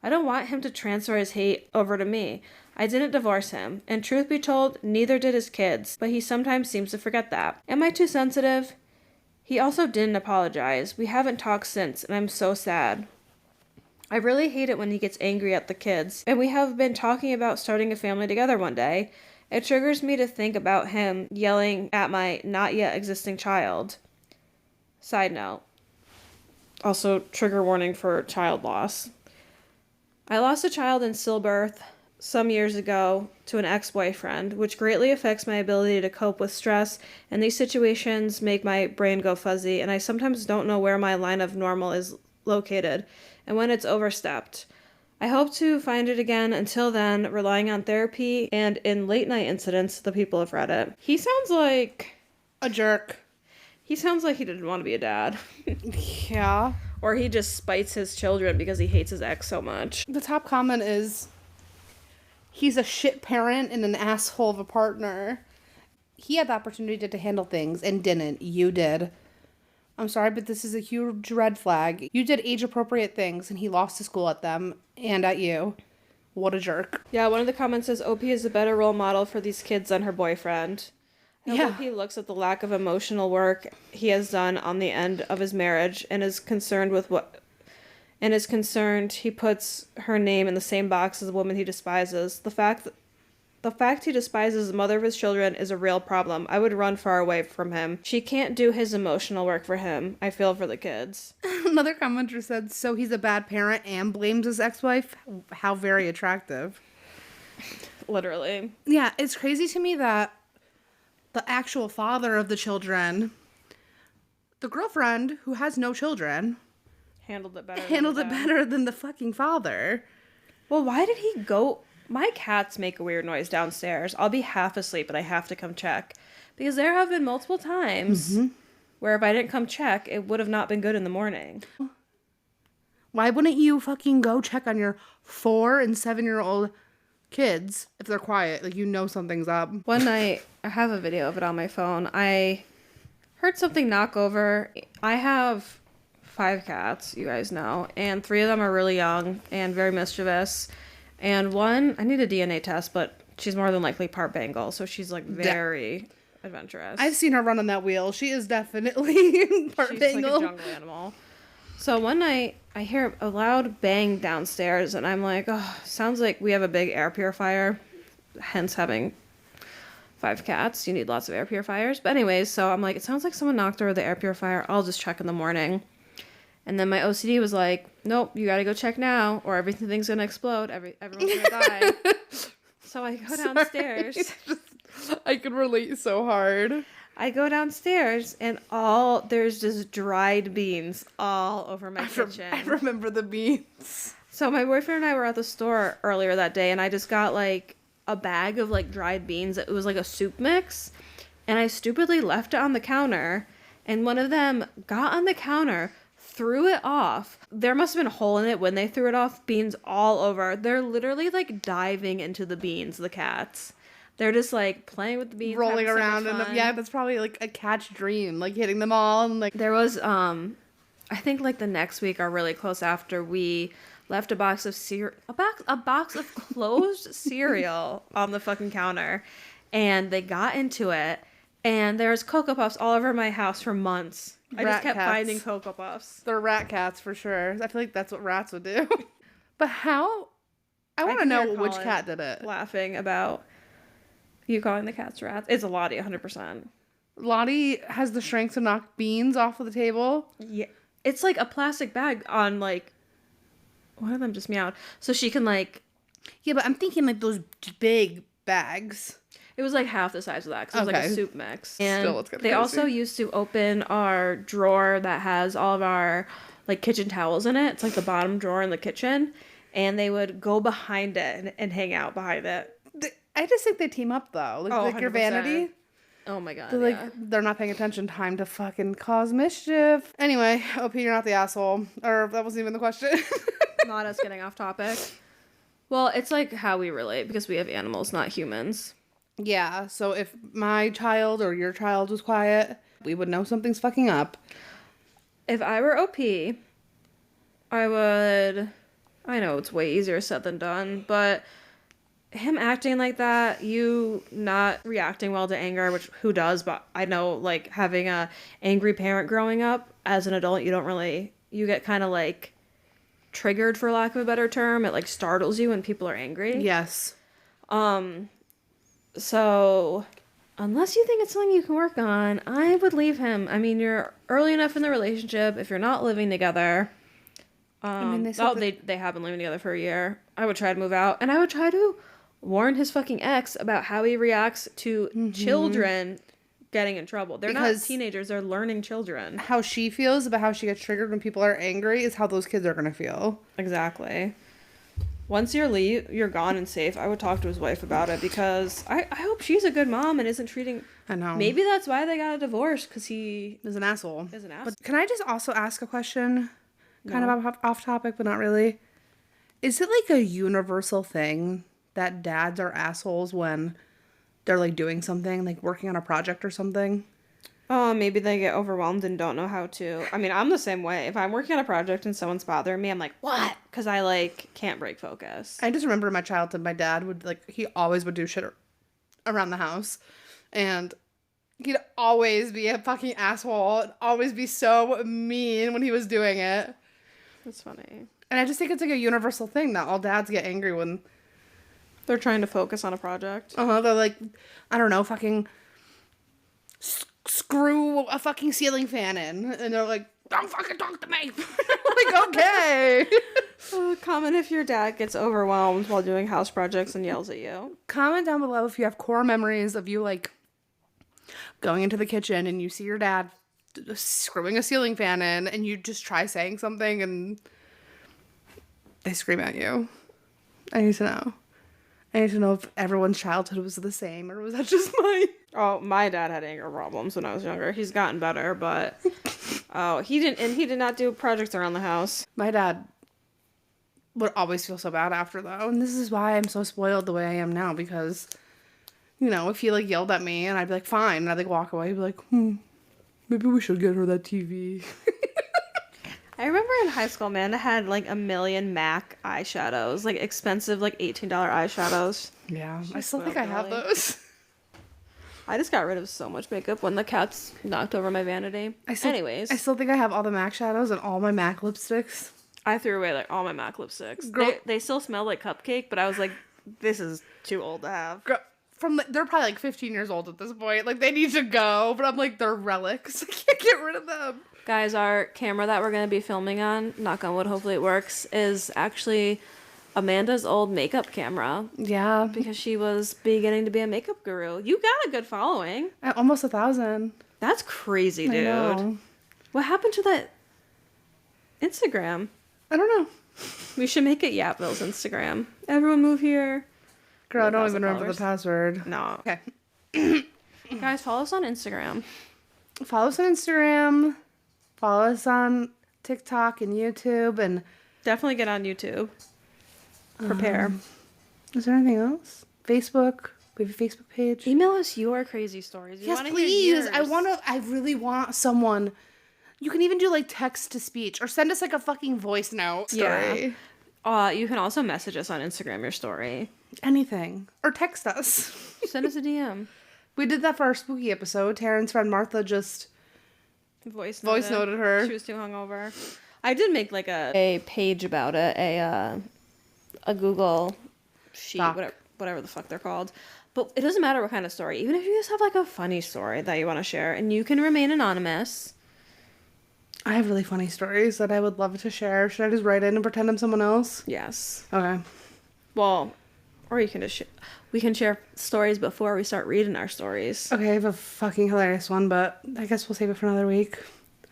I don't want him to transfer his hate over to me. I didn't divorce him, and truth be told, neither did his kids, but he sometimes seems to forget that. Am I too sensitive? He also didn't apologize. We haven't talked since, and I'm so sad. I really hate it when he gets angry at the kids, and we have been talking about starting a family together one day. It triggers me to think about him yelling at my not yet existing child. Side note. Also, trigger warning for child loss. I lost a child in stillbirth some years ago to an ex-boyfriend, which greatly affects my ability to cope with stress, and these situations make my brain go fuzzy, and I sometimes don't know where my line of normal is located, and when it's overstepped. I hope to find it again. Until then, relying on therapy and in late night incidents, the people of Reddit. He sounds like a jerk. He sounds like he didn't want to be a dad. Yeah. Or he just spites his children because he hates his ex so much. The top comment is, he's a shit parent and an asshole of a partner. He had the opportunity to handle things and didn't. You did. I'm sorry, but this is a huge red flag. You did age-appropriate things, and he lost his school at them and at you. What a jerk. Yeah, one of the comments says, OP is a better role model for these kids than her boyfriend. And Yeah. OP looks at the lack of emotional work he has done on the end of his marriage and is concerned he puts her name in the same box as a woman he despises. The fact he despises the mother of his children is a real problem. I would run far away from him. She can't do his emotional work for him. I feel for the kids. Another commenter said, so he's a bad parent and blames his ex-wife? How very attractive. Literally. Yeah, it's crazy to me that the actual father of the children, the girlfriend who has no children, Handled it better. than the fucking father. Well, why did he go... My cats make a weird noise downstairs. I'll be half asleep, but I have to come check. Because there have been multiple times where if I didn't come check, it would have not been good in the morning. Why wouldn't you fucking go check on your 4- and 7-year-old kids if they're quiet? Like, you know something's up. One night, I have a video of it on my phone. I heard something knock over. I have 5 cats, you guys know, and 3 of them are really young and very mischievous. And one, I need a DNA test, but she's more than likely part Bengal, so she's like very adventurous. I've seen her run on that wheel. She is definitely part She's Bengal. like a jungle animal. So one night, I hear a loud bang downstairs, and I'm like, oh, sounds like we have a big air purifier, hence having 5 cats. You need lots of air purifiers. But anyways, so I'm like, it sounds like someone knocked over the air purifier. I'll just check in the morning. And then my OCD was like, nope, you gotta go check now, or everything's gonna explode. Everyone's gonna die. So I go downstairs. I could relate so hard. I go downstairs, and there's just dried beans all over my kitchen. I remember the beans. So my boyfriend and I were at the store earlier that day, and I just got like a bag of like dried beans. It was like a soup mix, and I stupidly left it on the counter, and one of them got on the counter, threw it off. There must have been a hole in it when they threw it off. Beans all over. They're literally like diving into the beans, the cats. They're just like playing with the beans, rolling having so around much in them. fun. Yeah, that's probably like a cat's dream, like hitting them all and like. There was I think like the next week or really close after, we left a box of a box of closed cereal on the fucking counter, and they got into it, and there's Cocoa Puffs all over my house for months. I just kept finding Cocoa Puffs. They're rat cats for sure. I feel like that's what rats would do. But how? I want to know which cat did it. Laughing about you calling the cats rats. It's a Lottie, 100%. Lottie has the strength to knock beans off of the table. Yeah. It's like a plastic bag on like, one of them just meowed. So she can like. Yeah, but I'm thinking like those big bags. It was like half the size of that because it was like a soup mix. And Still, it's kinda they crazy. also used to open our drawer that has all of our like kitchen towels in it. It's like the bottom drawer in the kitchen. And they would go behind it and hang out behind it. I just think they team up though. Like your 100%. vanity. Oh my god. They're like, they're not paying attention. Time to fucking cause mischief. Anyway, OP, you're not the asshole. Or that wasn't even the question. Not us getting off topic. Well, it's like how we relate because we have animals, not humans. Yeah, so if my child or your child was quiet, we would know something's fucking up. If I were OP, I would... I know it's way easier said than done, but him acting like that, you not reacting well to anger, which who does, but I know, like, having a angry parent growing up, as an adult, you get kind of, like, triggered, for lack of a better term. It, like, startles you when people are angry. Yes. So, unless you think it's something you can work on, I would leave him. I mean, you're early enough in the relationship. If you're not living together, they have been living together for a year. I would try to move out, and I would try to warn his fucking ex about how he reacts to children getting in trouble. They're not teenagers; they're learning children. How she feels about how she gets triggered when people are angry is how those kids are gonna feel. Exactly. once you're gone and safe, I would talk to his wife about it, because I hope she's a good mom and isn't treating... I know. Maybe that's why they got a divorce, because he is an asshole. But can I just also ask a question? Kind of off topic, but not really. Is it like a universal thing that dads are assholes when they're like doing something, like working on a project or something? Oh, maybe they get overwhelmed and don't know how to. I mean, I'm the same way. If I'm working on a project and someone's bothering me, I'm like, what? Because I, like, can't break focus. I just remember in my childhood, my dad would, like, he always would do shit around the house. And he'd always be a fucking asshole and always be so mean when he was doing it. That's funny. And I just think it's, like, a universal thing that all dads get angry when they're trying to focus on a project. They're like, I don't know, fucking... screw a fucking ceiling fan in, and they're like, don't fucking talk to me. Like, okay. Comment if your dad gets overwhelmed while doing house projects and yells at you. Comment down below if you have core memories of you, like, going into the kitchen and you see your dad screwing a ceiling fan in, and you just try saying something and they scream at you. I need to know. I need to know if everyone's childhood was the same, or was that just mine? Oh, my dad had anger problems when I was younger. He's gotten better, but he did not do projects around the house. My dad would always feel so bad after, though, and this is why I'm so spoiled the way I am now, because, you know, if he, like, yelled at me, and I'd be like, fine, and I'd, like, walk away, he'd be like, maybe we should get her that TV. I remember in high school, Amanda had, like, a million MAC eyeshadows, like, expensive, like, $18 eyeshadows. Yeah, I still think I have those. I just got rid of so much makeup when the cats knocked over my vanity. I still think I have all the MAC shadows and all my MAC lipsticks. I threw away, like, all my MAC lipsticks. They still smell like cupcake, but I was like, this is too old to have. They're probably, like, 15 years old at this point. Like, they need to go, but I'm like, they're relics. I can't get rid of them. Guys, our camera that we're going to be filming on, knock on wood, hopefully it works, is actually Amanda's old makeup camera. Yeah. Because she was beginning to be a makeup guru. You got a good following. Almost 1,000. That's crazy, dude. I know. What happened to that Instagram? I don't know. We should make it Yapville's Instagram. Everyone move here. Girl, I don't even remember the password. No. Okay. Guys, follow us on Instagram. Follow us on Instagram. Follow us on TikTok and YouTube, and definitely get on YouTube. Prepare. Is there anything else? Facebook. We have a Facebook page. Email us your crazy stories. Yes, please. I really want someone. You can even do, like, text to speech, or send us, like, a fucking voice note story. Yeah. You can also message us on Instagram your story. Anything. Or text us. Send us a DM. We did that for our spooky episode. Taryn's friend Martha just voice noted her. She was too hungover. I did make, like, a page about it, a Google sheet, whatever the fuck they're called. But it doesn't matter what kind of story. Even if you just have, like, a funny story that you want to share, and you can remain anonymous. I have really funny stories that I would love to share. Should I just write in and pretend I'm someone else? Yes. Okay. Well, or you can just we can share stories before we start reading our stories. Okay, I have a fucking hilarious one, but I guess we'll save it for another week.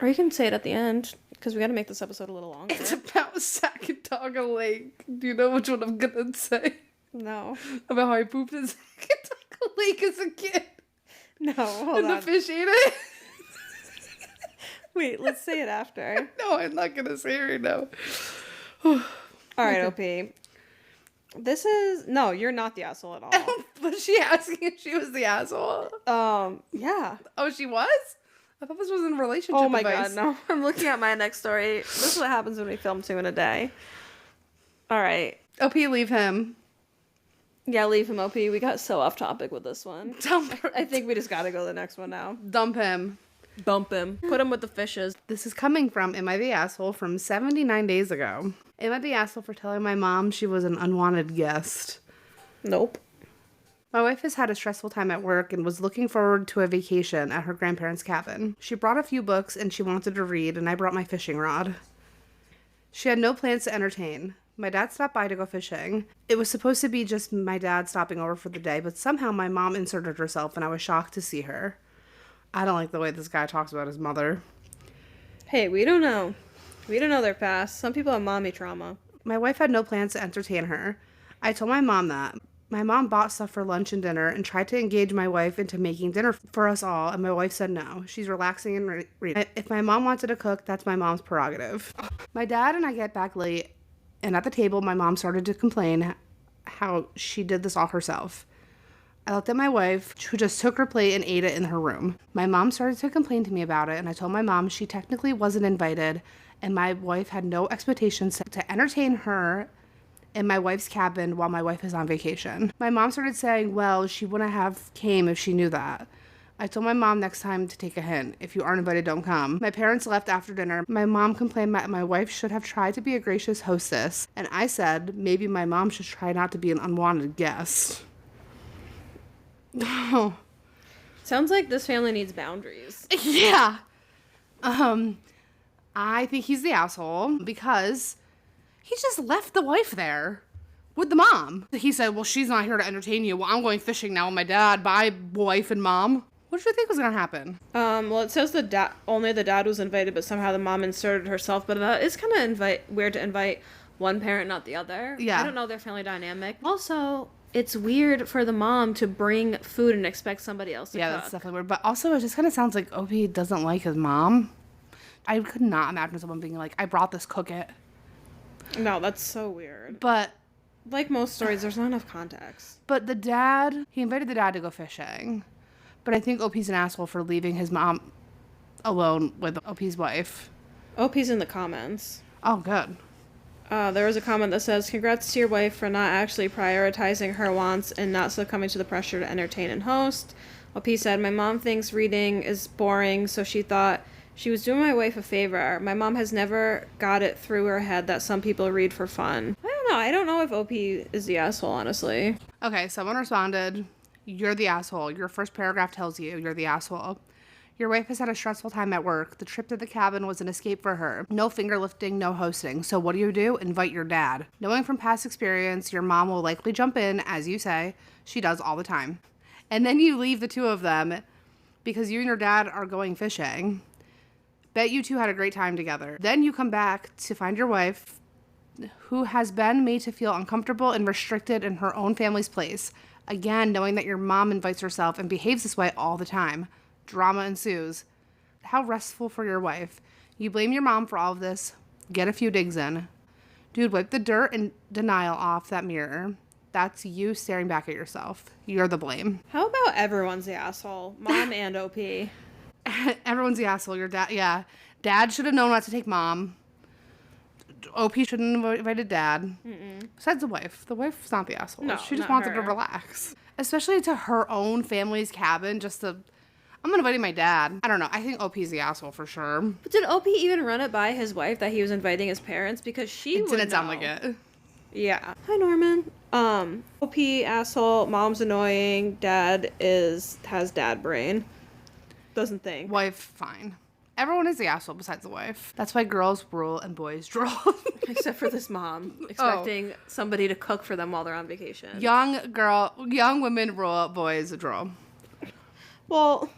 Or you can say it at the end, because we got to make this episode a little longer. It's about Sackatoga Lake. Do you know which one I'm gonna say? No. About how I pooped in Sackatoga Lake as a kid. No, hold on. And the fish ate it. Wait, let's say it after. No, I'm not gonna say it right now. All right, OP. This is... No, you're not the asshole at all. Was she asking if she was the asshole? Yeah. Oh, she was? I thought this was in relationship Oh my advice. god, no. I'm looking at my next story. This is what happens when we film 2 in a day. All right. OP, leave him. Yeah, leave him, OP. We got so off topic with this one. I think we just gotta go to the next one now. Dump him. Bump him. Put him with the fishes. This is coming from Am I the Asshole from 79 days ago. Am I the asshole for telling my mom she was an unwanted guest? Nope. My wife has had a stressful time at work and was looking forward to a vacation at her grandparents' cabin. She brought a few books and she wanted to read, and I brought my fishing rod. She had no plans to entertain. My dad stopped by to go fishing. It was supposed to be just my dad stopping over for the day, but somehow my mom inserted herself and I was shocked to see her. I don't like the way this guy talks about his mother. Hey, we don't know. We don't know their past. Some people have mommy trauma. My wife had no plans to entertain her. I told my mom that. My mom bought stuff for lunch and dinner and tried to engage my wife into making dinner for us all, and my wife said no. She's relaxing and reading. If my mom wanted to cook, that's my mom's prerogative. My dad and I get back late, and at the table, my mom started to complain how she did this all herself. I looked at my wife, who just took her plate and ate it in her room. My mom started to complain to me about it, and I told my mom she technically wasn't invited, and my wife had no expectations to entertain her in my wife's cabin while my wife is on vacation. My mom started saying, well, she wouldn't have came if she knew that. I told my mom next time to take a hint. If you aren't invited, don't come. My parents left after dinner. My mom complained that my wife should have tried to be a gracious hostess, and I said maybe my mom should try not to be an unwanted guest. Oh. Sounds like this family needs boundaries. Yeah. I think he's the asshole because he just left the wife there with the mom. He said, well, she's not here to entertain you. Well, I'm going fishing now with my dad. Bye, wife and mom. What did you think was going to happen? Well, it says only the dad was invited, but somehow the mom inserted herself. But that is kind of weird to invite one parent, not the other. Yeah. I don't know their family dynamic. Also, it's weird for the mom to bring food and expect somebody else to cook. Yeah, that's definitely weird. But also, it just kind of sounds like Opie doesn't like his mom. I could not imagine someone being like, I brought this, cook it. No, that's so weird. But like most stories, there's not enough context. But the dad, he invited the dad to go fishing. But I think Opie's an asshole for leaving his mom alone with Opie's wife. Opie's in the comments. Oh, good. There was a comment that says, congrats to your wife for not actually prioritizing her wants and not succumbing to the pressure to entertain and host. OP said, my mom thinks reading is boring, so she thought she was doing my wife a favor. My mom has never got it through her head that some people read for fun. I don't know. I don't know if OP is the asshole, honestly. Okay, someone responded, you're the asshole. Your first paragraph tells you you're the asshole. Your wife has had a stressful time at work. The trip to the cabin was an escape for her. No finger lifting, no hosting. So what do? Invite your dad. Knowing from past experience, your mom will likely jump in, as you say. She does all the time. And then you leave the two of them because you and your dad are going fishing. Bet you two had a great time together. Then you come back to find your wife, who has been made to feel uncomfortable and restricted in her own family's place. Again, knowing that your mom invites herself and behaves this way all the time. Drama ensues. How restful for your wife. You blame your mom for all of this. Get a few digs in. Dude, wipe the dirt and denial off that mirror. That's you staring back at yourself. You're the blame. How about everyone's the asshole? Mom and OP. Everyone's the asshole. Your dad, yeah. Dad should have known not to take mom. OP shouldn't have invited dad. Mm-mm. Besides the wife. The wife's not the asshole. No, she just not wanted her. to relax. Especially to her own family's cabin just to... I'm inviting my dad. I don't know. I think OP's the asshole for sure. But did OP even run it by his wife that he was inviting his parents? Because she would didn't know. sound like it. Yeah. Hi, Norman. OP, asshole, mom's annoying, dad has dad brain. Doesn't think. Wife, fine. Everyone is the asshole besides the wife. That's why girls rule and boys drool. Except for this mom, expecting somebody to cook for them while they're on vacation. Young women rule, boys drool. Well,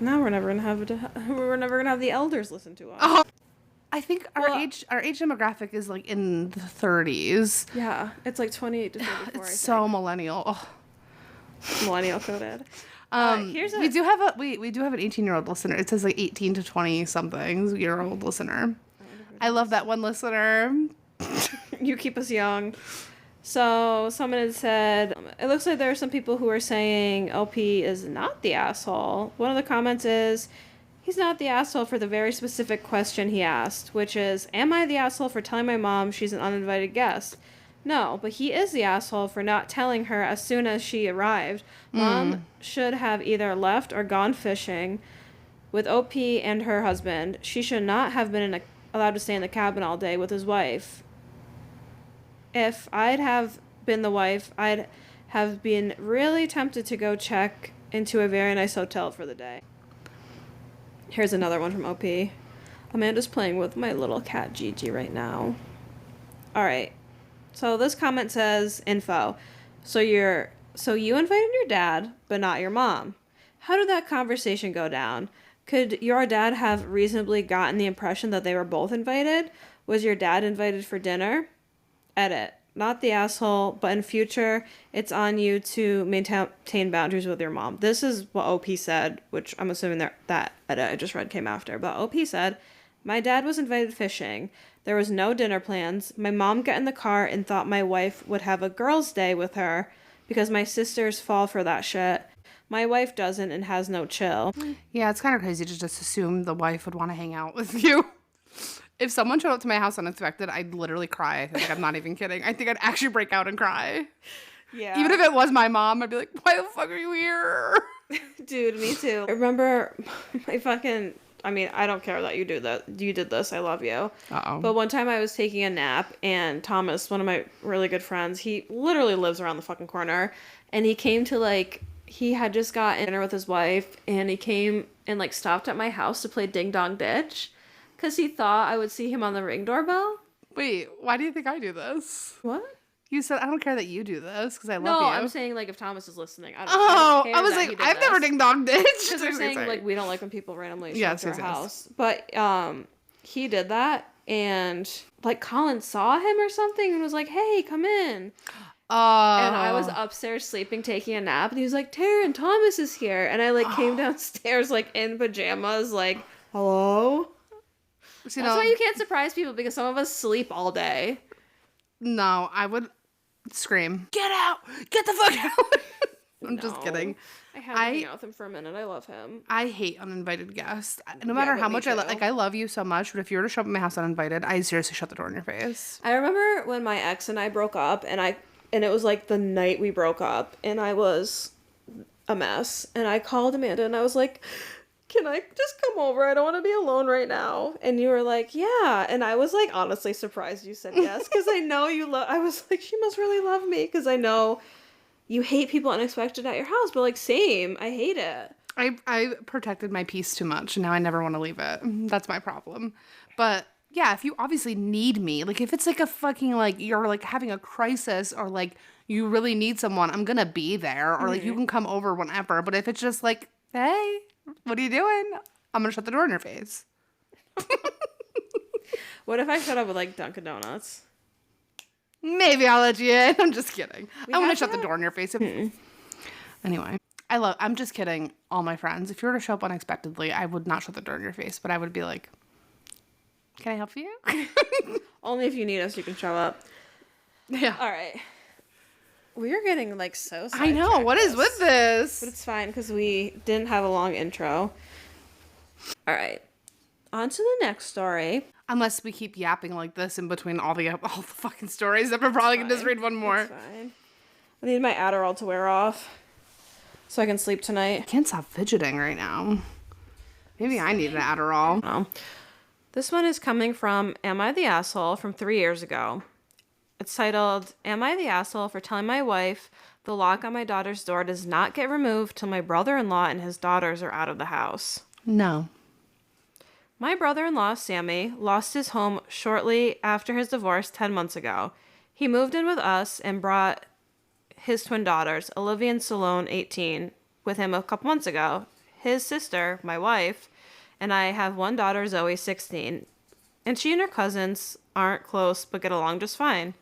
now we're never gonna have the elders listen to us. Oh, I think our age demographic is like in the 30s. Yeah, it's like 28 to 34. It's so millennial. Oh. Millennial coded. We do have an 18-year-old listener. It says like 18 to 20 something year old listener. I love that one listener. You keep us young. So someone had said, it looks like there are some people who are saying LP is not the asshole. One of the comments is, he's not the asshole for the very specific question he asked, which is, am I the asshole for telling my mom she's an uninvited guest? No, but he is the asshole for not telling her as soon as she arrived. Mom should have either left or gone fishing with OP and her husband. She should not have been allowed to stay in the cabin all day with his wife. If I'd have been the wife, I'd have been really tempted to go check into a very nice hotel for the day. Here's another one from OP. Amanda's playing with my little cat Gigi right now. All right. So this comment says, info. So you invited your dad, but not your mom. How did that conversation go down? Could your dad have reasonably gotten the impression that they were both invited? Was your dad invited for dinner? Edit. Not the asshole, but in future, it's on you to maintain boundaries with your mom. This is what OP said, which I'm assuming that edit I just read came after. But OP said, my dad was invited fishing. There was no dinner plans. My mom got in the car and thought my wife would have a girls' day with her because my sisters fall for that shit. My wife doesn't and has no chill. Yeah, it's kind of crazy to just assume the wife would want to hang out with you. If someone showed up to my house unexpected, I'd literally cry. Like, I'm not even kidding. I think I'd actually break out and cry. Yeah. Even if it was my mom, I'd be like, why the fuck are you here? Dude, me too. I remember I don't care that you do that. You did this. I love you. Uh-oh. But one time I was taking a nap and Thomas, one of my really good friends, he literally lives around the fucking corner, and he came to he had just gotten dinner with his wife, and he came and stopped at my house to play Ding Dong Ditch because he thought I would see him on the Ring doorbell. Wait, why do you think I do this? What? You said, I don't care that you do this because I love No, you. I'm saying if Thomas is listening. I I was like, I've never ding dong ditched. Because they're saying we don't like when people randomly show up to our house. Yes. But he did that, and Colin saw him or something and was like, hey, come in. And I was upstairs sleeping, taking a nap, and he was like, Taryn, Thomas is here. And I came downstairs in pajamas, hello? So, That's why you can't surprise people, because some of us sleep all day. No, I would scream, get out! Get the fuck out! I'm just kidding. I had to hang out with him for a minute. I love him. I hate uninvited guests. No matter how much I love you so much, but if you were to show up at my house uninvited, I seriously shut the door in your face. I remember when my ex and I broke up, and it was the night we broke up, and I was a mess, and I called Amanda and I was like, can I just come over? I don't want to be alone right now. And you were like, yeah. And I was honestly surprised you said yes, because I know you I was like, she must really love me, because I know you hate people unexpected at your house, but same, I hate it. I protected my peace too much, and now I never want to leave it. That's my problem. But yeah, if you obviously need me, if it's a fucking you're having a crisis, or you really need someone, I'm gonna be there, or you can come over whenever. But if it's just hey, what are you doing? I'm gonna shut the door in your face. What if I showed up with Dunkin' Donuts? Maybe I'll let you in. I'm just kidding. I want to shut the door in your face. Anyway, I'm just kidding, all my friends. If you were to show up unexpectedly, I would not shut the door in your face, but I would be like, can I help you? Only if you need us, you can show up. Yeah. All right. We're getting so sidetracked. I know. What is with this? But it's fine, because we didn't have a long intro. All right. On to the next story. Unless we keep yapping like this in between all the fucking stories, then we're probably going to just read one more. It's fine. I need my Adderall to wear off so I can sleep tonight. I can't stop fidgeting right now. Maybe I need an Adderall. No. This one is coming from Am I the Asshole from 3 years ago. It's titled, Am I the Asshole for telling my wife the lock on my daughter's door does not get removed till my brother-in-law and his daughters are out of the house? No. My brother-in-law, Sammy, lost his home shortly after his divorce 10 months ago. He moved in with us and brought his twin daughters, Olivia and Salone, 18, with him a couple months ago. His sister, my wife, and I have one daughter, Zoe, 16, and she and her cousins aren't close but get along just fine.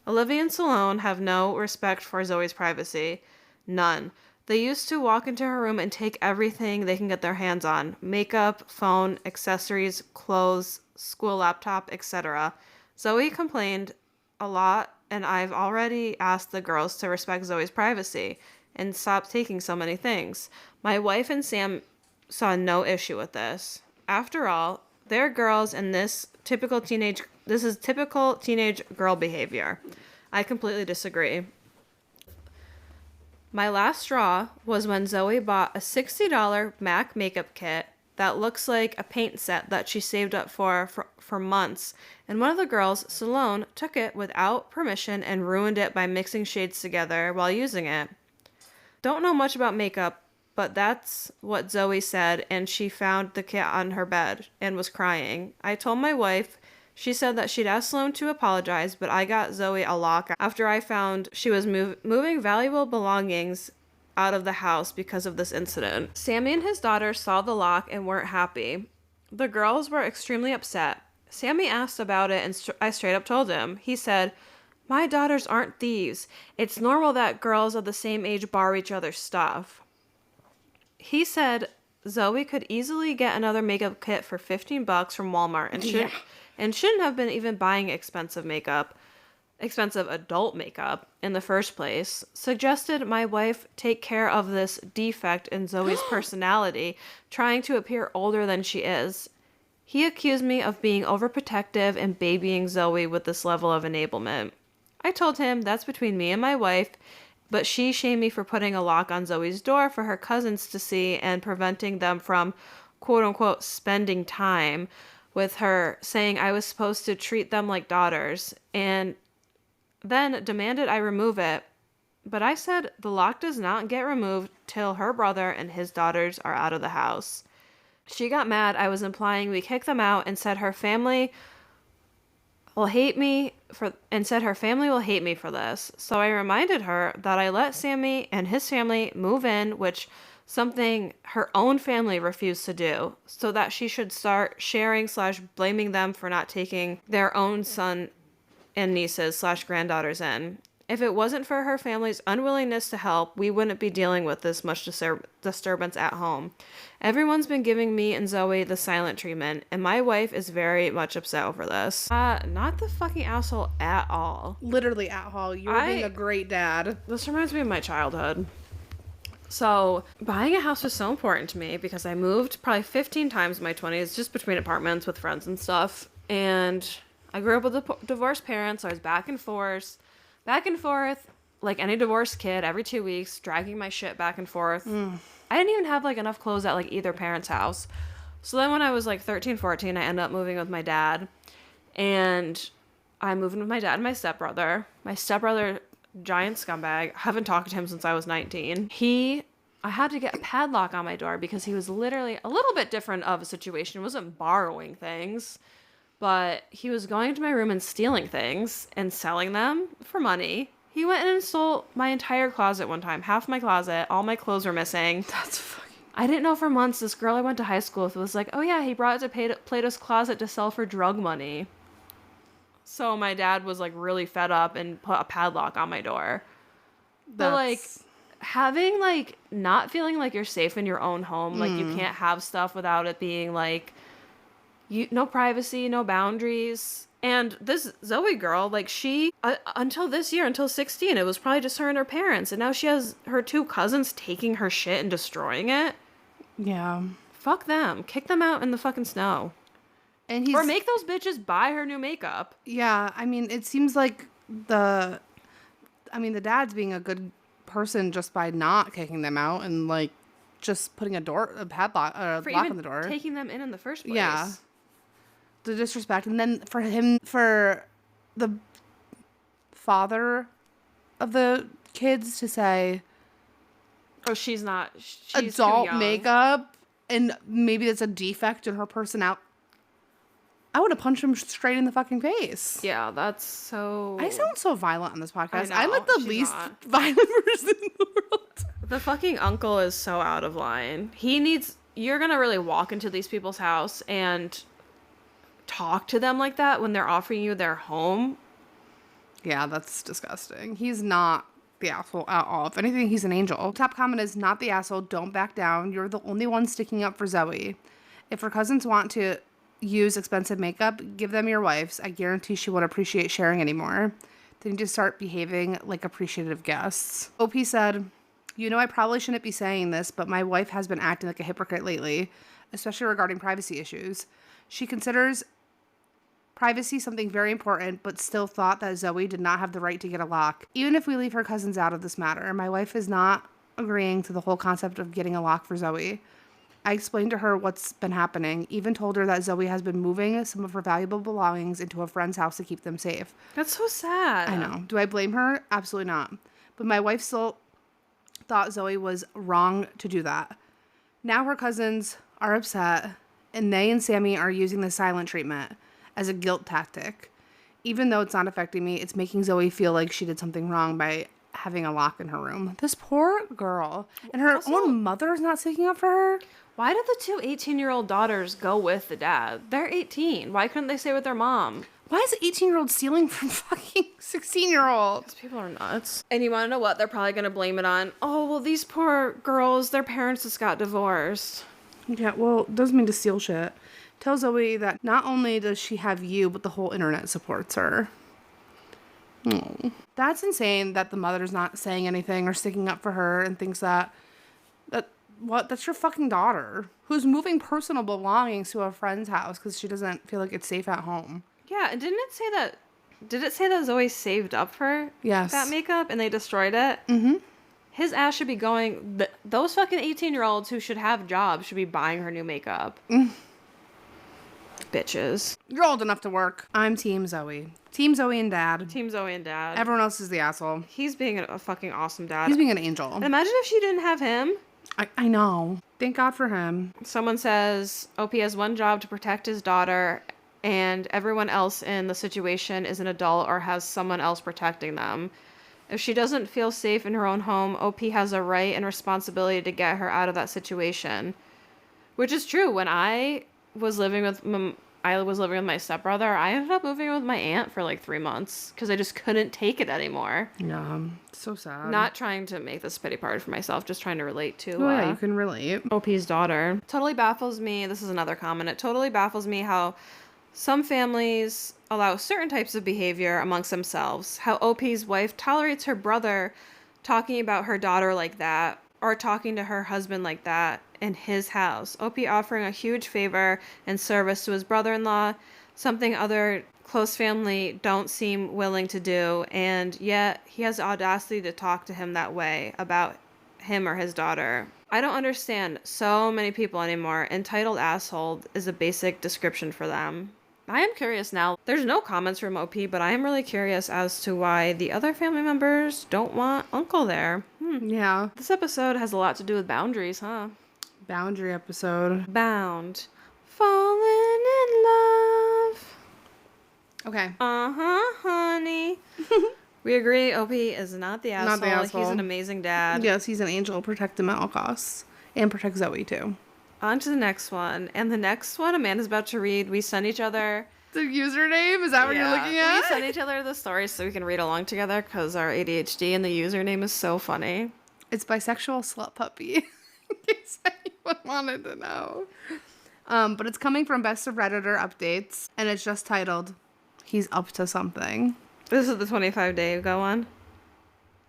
Olivia and Salone have no respect for Zoe's privacy. None. They used to walk into her room and take everything they can get their hands on. Makeup, phone, accessories, clothes, school laptop, etc. Zoe complained a lot, and I've already asked the girls to respect Zoe's privacy and stop taking so many things. My wife and Sam saw no issue with this. After all, they're girls, and this is typical teenage girl behavior. I completely disagree. My last straw was when Zoe bought a $60 MAC makeup kit that looks like a paint set that she saved up for months, and one of the girls, Salone, took it without permission and ruined it by mixing shades together while using it. Don't know much about makeup, but that's what Zoe said, and she found the kit on her bed and was crying. I told my wife. She said that she'd asked Sloan to apologize, but I got Zoe a lock after I found she was moving valuable belongings out of the house because of this incident. Sammy and his daughter saw the lock and weren't happy. The girls were extremely upset. Sammy asked about it, and I straight up told him. He said, "My daughters aren't thieves. It's normal that girls of the same age borrow each other's stuff." He said Zoe could easily get another makeup kit for $15 from Walmart and shouldn't have been even buying expensive adult makeup in the first place. Suggested my wife take care of this defect in Zoe's personality, trying to appear older than she is. He accused me of being overprotective and babying Zoe with this level of enablement. I told him that's between me and my wife, but she shamed me for putting a lock on Zoe's door for her cousins to see and preventing them from, quote unquote, spending time with her, saying I was supposed to treat them like daughters, and then demanded I remove it. But I said the lock does not get removed till her brother and his daughters are out of the house. She got mad. I was implying we kick them out and said her family will hate me for this. So I reminded her that I let Sammy and his family move in, which something her own family refused to do, so that she should start sharing / blaming them for not taking their own son and nieces / granddaughters in. If it wasn't for her family's unwillingness to help, we wouldn't be dealing with this much disturbance at home. Everyone's been giving me and Zoe the silent treatment, and my wife is very much upset over this. Not the fucking asshole at all. Literally at all. You're being a great dad. This reminds me of my childhood. So, buying a house was so important to me because I moved probably 15 times in my 20s, just between apartments with friends and stuff. And I grew up with divorced parents, so I was back and forth, like any divorced kid, every 2 weeks, dragging my shit back and forth. I didn't even have, like, enough clothes at, like, either parent's house. So then when I was, like, 13, 14, I ended up moving with my dad. And I moved in with my dad and my stepbrother. My stepbrother, giant scumbag. Haven't talked to him since I was 19. I had to get a padlock on my door because he was literally a little bit different of a situation. He wasn't borrowing things, but he was going to my room and stealing things and selling them for money. He went in and stole my entire closet one time. Half my closet. All my clothes were missing. That's fucking... I didn't know for months this girl I went to high school with was like, oh yeah, he brought it to Plato's Closet to sell for drug money. So my dad was like really fed up and put a padlock on my door. But like having like not feeling like you're safe in your own home, like you can't have stuff without it being like no privacy, no boundaries. And this Zoe girl, like she, until this year, until 16, it was probably just her and her parents. And now she has her two cousins taking her shit and destroying it. Yeah. Fuck them. Kick them out in the fucking snow. Or make those bitches buy her new makeup. Yeah, I mean, it seems like the dad's being a good person just by not kicking them out and like just putting a padlock, lock on the door. Taking them in the first place. Yeah. The disrespect. And then for the father of the kids to say, oh, she's adult makeup and maybe it's a defect in her personality. I would have punched him straight in the fucking face. Yeah, that's so... I sound so violent on this podcast. I know, I'm like the least violent person in the world. The fucking uncle is so out of line. You're gonna really walk into these people's house and talk to them like that when they're offering you their home? Yeah, that's disgusting. He's not the asshole at all. If anything, he's an angel. Top comment is, not the asshole. Don't back down. You're the only one sticking up for Zoe. If her cousins want to use expensive makeup, give them your wife's. I guarantee she won't appreciate sharing anymore. They need to start behaving like appreciative guests. OP said, I probably shouldn't be saying this, but my wife has been acting like a hypocrite lately, especially regarding privacy issues. She considers privacy something very important, but still thought that Zoe did not have the right to get a lock. Even if we leave her cousins out of this matter, my wife is not agreeing to the whole concept of getting a lock for Zoe. I explained to her what's been happening, even told her that Zoe has been moving some of her valuable belongings into a friend's house to keep them safe. That's so sad. I know. Do I blame her? Absolutely not. But my wife still thought Zoe was wrong to do that. Now her cousins are upset, and they and Sammy are using the silent treatment as a guilt tactic. Even though it's not affecting me, it's making Zoe feel like she did something wrong by having a lock in her room. This poor girl. And her own mother is not sticking up for her? Why did the two 18-year-old daughters go with the dad? They're 18. Why couldn't they stay with their mom? Why is an 18-year-old stealing from fucking 16-year-olds? People are nuts. And you want to know what? They're probably going to blame it on, oh, well, these poor girls, their parents just got divorced. Yeah, well, it doesn't mean to steal shit. Tell Zoe that not only does she have you, but the whole internet supports her. Oh. That's insane that the mother's not saying anything or sticking up for her and thinks that that's your fucking daughter who's moving personal belongings to a friend's house because she doesn't feel like it's safe at home. Yeah, and did it say that Zoe saved up for that makeup and they destroyed it? Mm-hmm. His ass should be going, those fucking 18-year-olds who should have jobs should be buying her new makeup. Bitches. You're old enough to work. I'm Team Zoe. Team Zoe and Dad. Team Zoe and Dad. Everyone else is the asshole. He's being a fucking awesome dad. He's being an angel. And imagine if she didn't have him. I know. Thank God for him. Someone says OP has one job to protect his daughter and everyone else in the situation is an adult or has someone else protecting them. If she doesn't feel safe in her own home, OP has a right and responsibility to get her out of that situation. Which is true. When I was living with my stepbrother, I ended up moving with my aunt for like 3 months because I just couldn't take it anymore. Yeah, so sad. Not trying to make this pity party for myself, just trying to relate to yeah, you can relate. OP's daughter. Totally baffles me. This is another comment. It totally baffles me how some families allow certain types of behavior amongst themselves. How OP's wife tolerates her brother talking about her daughter like that or talking to her husband like that in his house. OP offering a huge favor and service to his brother-in-law, something other close family don't seem willing to do, and yet he has the audacity to talk to him that way about him or his daughter. I don't understand so many people anymore. Entitled asshole is a basic description for them. I am curious now. There's no comments from OP, but I am really curious as to why the other family members don't want Uncle there. Yeah. This episode has a lot to do with boundaries, huh? Boundary episode. Bound. Falling in love. Okay. Honey. We agree OP is not the asshole. Not the asshole. He's an amazing dad. Yes, he's an angel. Protect him at all costs. And protect Zoe, too. On to the next one. And the next one Amanda's about to read, we send each other... The username? Is that what you're looking at? We send each other the stories so we can read along together because our ADHD and the username is so funny. It's Bisexual Slut Puppy. In case anyone wanted to know. But it's coming from Best of Redditor Updates. And it's just titled, He's Up to Something. This is the 25-day go on.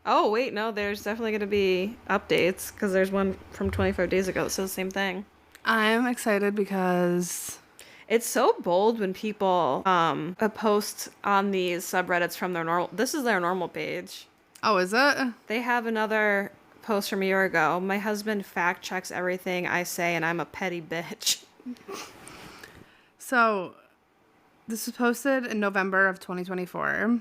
Oh, wait, no, there's definitely going to be updates because there's one from 25 days ago that says the same thing. I'm excited because... It's so bold when people post on these subreddits from their normal... This is their normal page. Oh, is it? They have another post from a year ago. My husband fact checks everything I say and I'm a petty bitch. So, this was posted in November of 2024.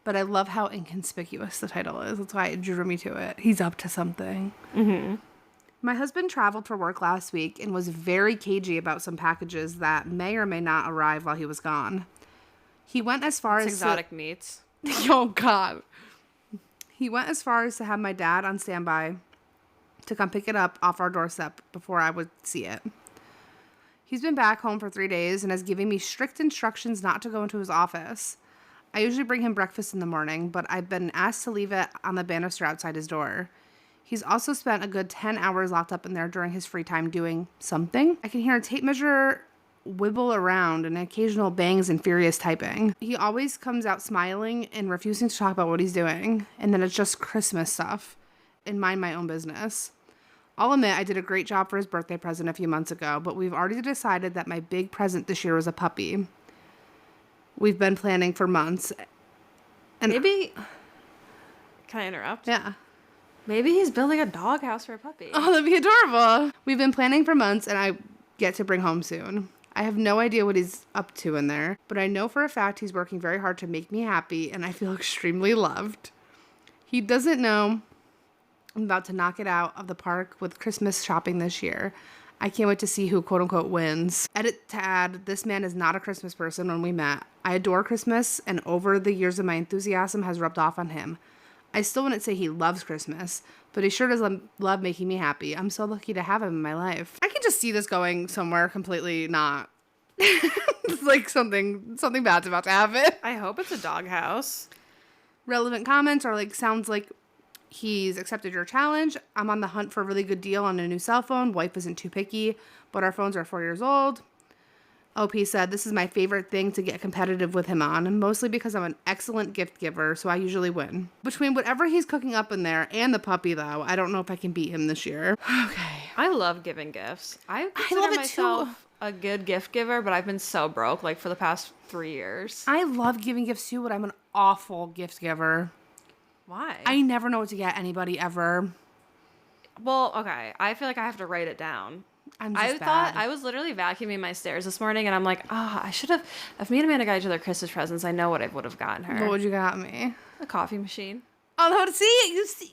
But I love how inconspicuous the title is. That's why it drew me to it. He's up to something. Mm-hmm. My husband traveled for work last week and was very cagey about some packages that may or may not arrive while he was gone. He went as far as exotic meats. Oh, God. He went as far as to have my dad on standby to come pick it up off our doorstep before I would see it. He's been back home for 3 days and has given me strict instructions not to go into his office. I usually bring him breakfast in the morning, but I've been asked to leave it on the banister outside his door. He's also spent a good 10 hours locked up in there during his free time doing something. I can hear a tape measure wibble around and occasional bangs and furious typing. He always comes out smiling and refusing to talk about what he's doing, and then it's just Christmas stuff and mind my own business. I'll admit I did a great job for his birthday present a few months ago, but we've already decided that my big present this year was a puppy. We've been planning for months. And maybe... Can I interrupt? Yeah. Maybe he's building a doghouse for a puppy. Oh, that'd be adorable. We've been planning for months, and I get to bring home soon. I have no idea what he's up to in there, but I know for a fact he's working very hard to make me happy, and I feel extremely loved. He doesn't know I'm about to knock it out of the park with Christmas shopping this year. I can't wait to see who quote-unquote wins. Edit to add, this man is not a Christmas person when we met. I adore Christmas, and over the years of my enthusiasm has rubbed off on him. I still wouldn't say he loves Christmas, but he sure does love making me happy. I'm so lucky to have him in my life. I can just see this going somewhere completely not. It's like something bad's about to happen. I hope it's a doghouse. Relevant comments are like, sounds like he's accepted your challenge. I'm on the hunt for a really good deal on a new cell phone. Wife isn't too picky, but our phones are 4 years old. OP said, this is my favorite thing to get competitive with him on, mostly because I'm an excellent gift giver, so I usually win. Between whatever he's cooking up in there and the puppy, though, I don't know if I can beat him this year. Okay. I love giving gifts. I consider love it myself too. a good gift giver, but I've been so broke, like, for the past 3 years. I love giving gifts too, but I'm an awful gift giver. Why? I never know what to get anybody ever. Well, okay. I feel like I have to write it down. I thought I was literally vacuuming my stairs this morning, and I'm like, I should have. If me and Amanda got each other Christmas presents, I know what I would have gotten her. What would you got me? A coffee machine. Oh, no,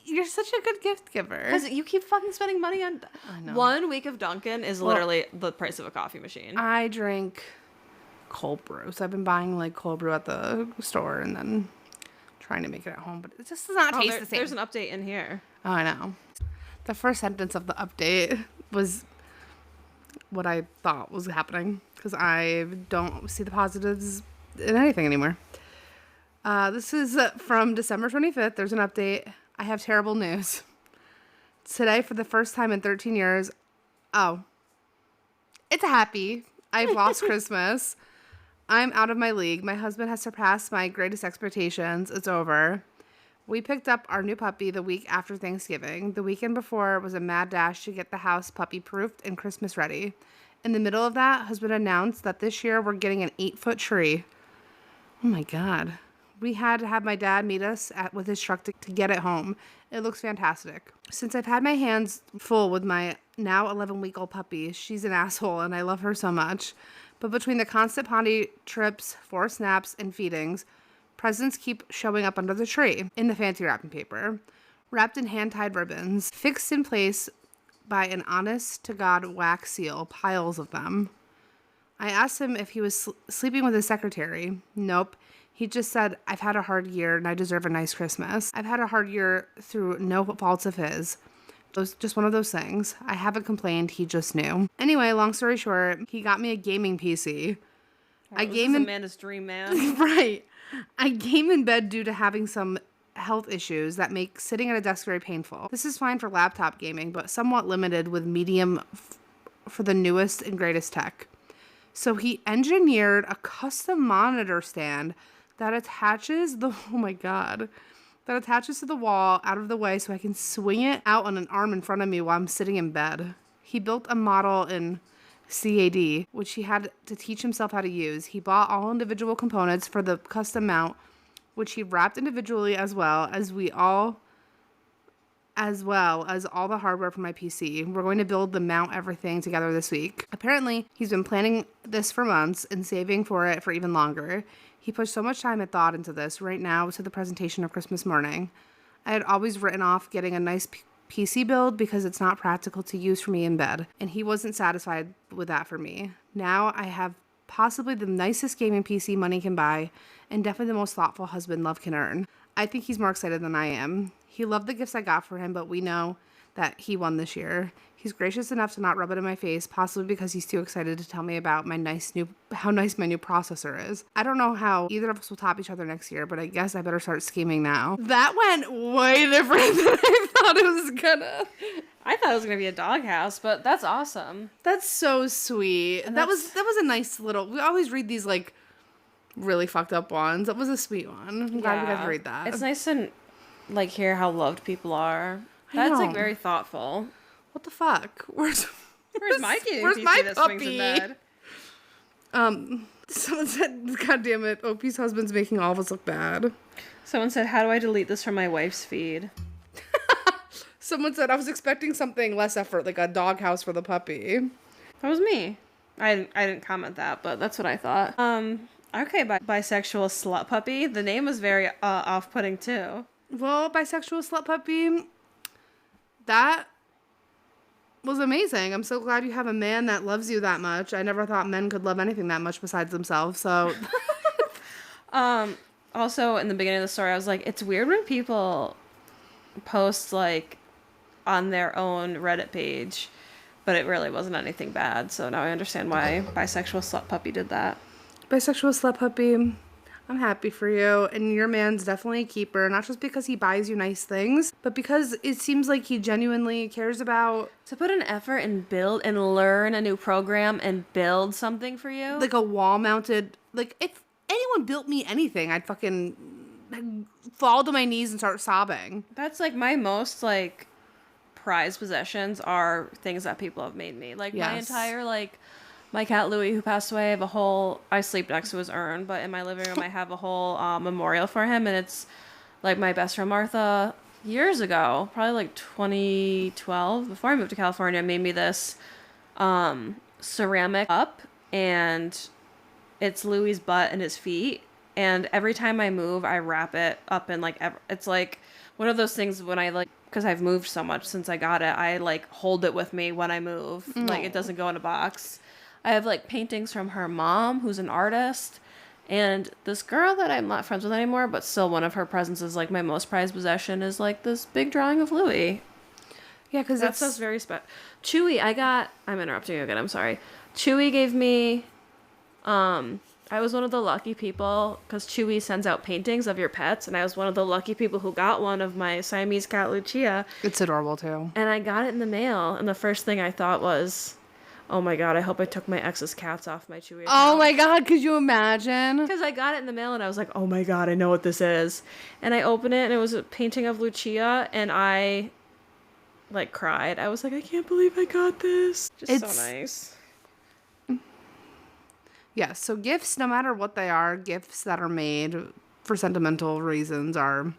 you're such a good gift giver. Because you keep fucking spending money on. I know. 1 week of Dunkin' is literally the price of a coffee machine. I drink cold brew, so I've been buying like cold brew at the store and then trying to make it at home, but it just does not taste the same. There's an update in here. Oh, I know. The first sentence of the update was what I thought was happening because I don't see the positives in anything anymore. This is from December 25th. There's an update. I have terrible news. Today, for the first time in 13 years, it's a happy. I've lost Christmas. I'm out of my league. My husband has surpassed my greatest expectations. It's over. We picked up our new puppy the week after Thanksgiving. The weekend before was a mad dash to get the house puppy-proofed and Christmas ready. In the middle of that, husband announced that this year we're getting an 8-foot tree. Oh my God. We had to have my dad meet us with his truck to get it home. It looks fantastic. Since I've had my hands full with my now 11-week-old puppy, she's an asshole and I love her so much. But between the constant potty trips, forced naps, and feedings, presents keep showing up under the tree in the fancy wrapping paper, wrapped in hand-tied ribbons, fixed in place by an honest-to-God wax seal, piles of them. I asked him if he was sleeping with his secretary. Nope. He just said, I've had a hard year and I deserve a nice Christmas. I've had a hard year through no faults of his. It was just one of those things. I haven't complained. He just knew. Anyway, long story short, he got me a gaming PC. I game in Amanda's dream, man. Right. I game in bed due to having some health issues that make sitting at a desk very painful. This is fine for laptop gaming, but somewhat limited with medium for the newest and greatest tech. So he engineered a custom monitor stand that attaches that attaches to the wall out of the way so I can swing it out on an arm in front of me while I'm sitting in bed. He built a model in CAD, which he had to teach himself how to use. He bought all individual components for the custom mount, which he wrapped individually as well as all the hardware for my PC. We're going to build the mount everything together this week. Apparently, he's been planning this for months and saving for it for even longer. He put so much time and thought into this right now to the presentation of Christmas morning. I had always written off getting a nice PC build because it's not practical to use for me in bed, and he wasn't satisfied with that for me. Now I have possibly the nicest gaming PC money can buy, and definitely the most thoughtful husband love can earn. I think he's more excited than I am. He loved the gifts I got for him, but we know that he won this year. He's gracious enough to not rub it in my face, possibly because he's too excited to tell me about how nice my new processor is. I don't know how either of us will top each other next year, but I guess I better start scheming now. That went way different than I thought it was gonna. I thought it was gonna be a doghouse, but that's awesome. That's so sweet. And that was a nice little. We always read these like really fucked up ones. That was a sweet one. I'm glad we got to read that. It's nice to like hear how loved people are. That's like very thoughtful. What the fuck? Where's my kitty where's my that puppy? swings in bed? Someone said, God damn it, OP's husband's making all of us look bad. Someone said, how do I delete this from my wife's feed? Someone said, I was expecting something less effort, like a doghouse for the puppy. That was me. I didn't comment that, but that's what I thought. Okay, bisexual slut puppy. The name was very off-putting too. Well, bisexual slut puppy, that was amazing. I'm so glad you have a man that loves you that much. I never thought men could love anything that much besides themselves, so. Also, in the beginning of the story, I was like, it's weird when people post like on their own Reddit page, but it really wasn't anything bad. So now I understand why Bisexual Slut Puppy did that. Bisexual Slut Puppy, I'm happy for you. And your man's definitely a keeper, not just because he buys you nice things, but because it seems like he genuinely cares about... To put an effort and build and learn a new program and build something for you. Like a wall-mounted... Like, if anyone built me anything, I'd fucking fall to my knees and start sobbing. That's like my most like prized possessions are things that people have made me. Like my Yes. entire like my cat Louie who passed away, I have a whole I sleep next to his urn, but in my living room I have a whole memorial for him, and it's like my best friend Martha years ago, probably like 2012, before I moved to California, made me this ceramic cup, and it's Louie's butt and his feet. And every time I move, I wrap it up in like, it's like one of those things when I like, because I've moved so much since I got it, I like hold it with me when I move. Like it doesn't go in a box. I have like paintings from her mom, who's an artist, and this girl that I'm not friends with anymore, but still one of her presents is like my most prized possession is like this big drawing of Louie. Yeah, because That's just very special. Chewy, I'm interrupting you again, I'm sorry. Chewy gave me, I was one of the lucky people, because Chewy sends out paintings of your pets, and I was one of the lucky people who got one of my Siamese cat, Lucia. It's adorable, too. And I got it in the mail, and the first thing I thought was, oh my god, I hope I took my ex's cats off my Chewy account. Oh my god, could you imagine? Because I got it in the mail, and I was like, oh my god, I know what this is. And I opened it, and it was a painting of Lucia, and I, like, cried. I was like, I can't believe I got this. Just so nice. Yeah, so gifts, no matter what they are, gifts that are made for sentimental reasons are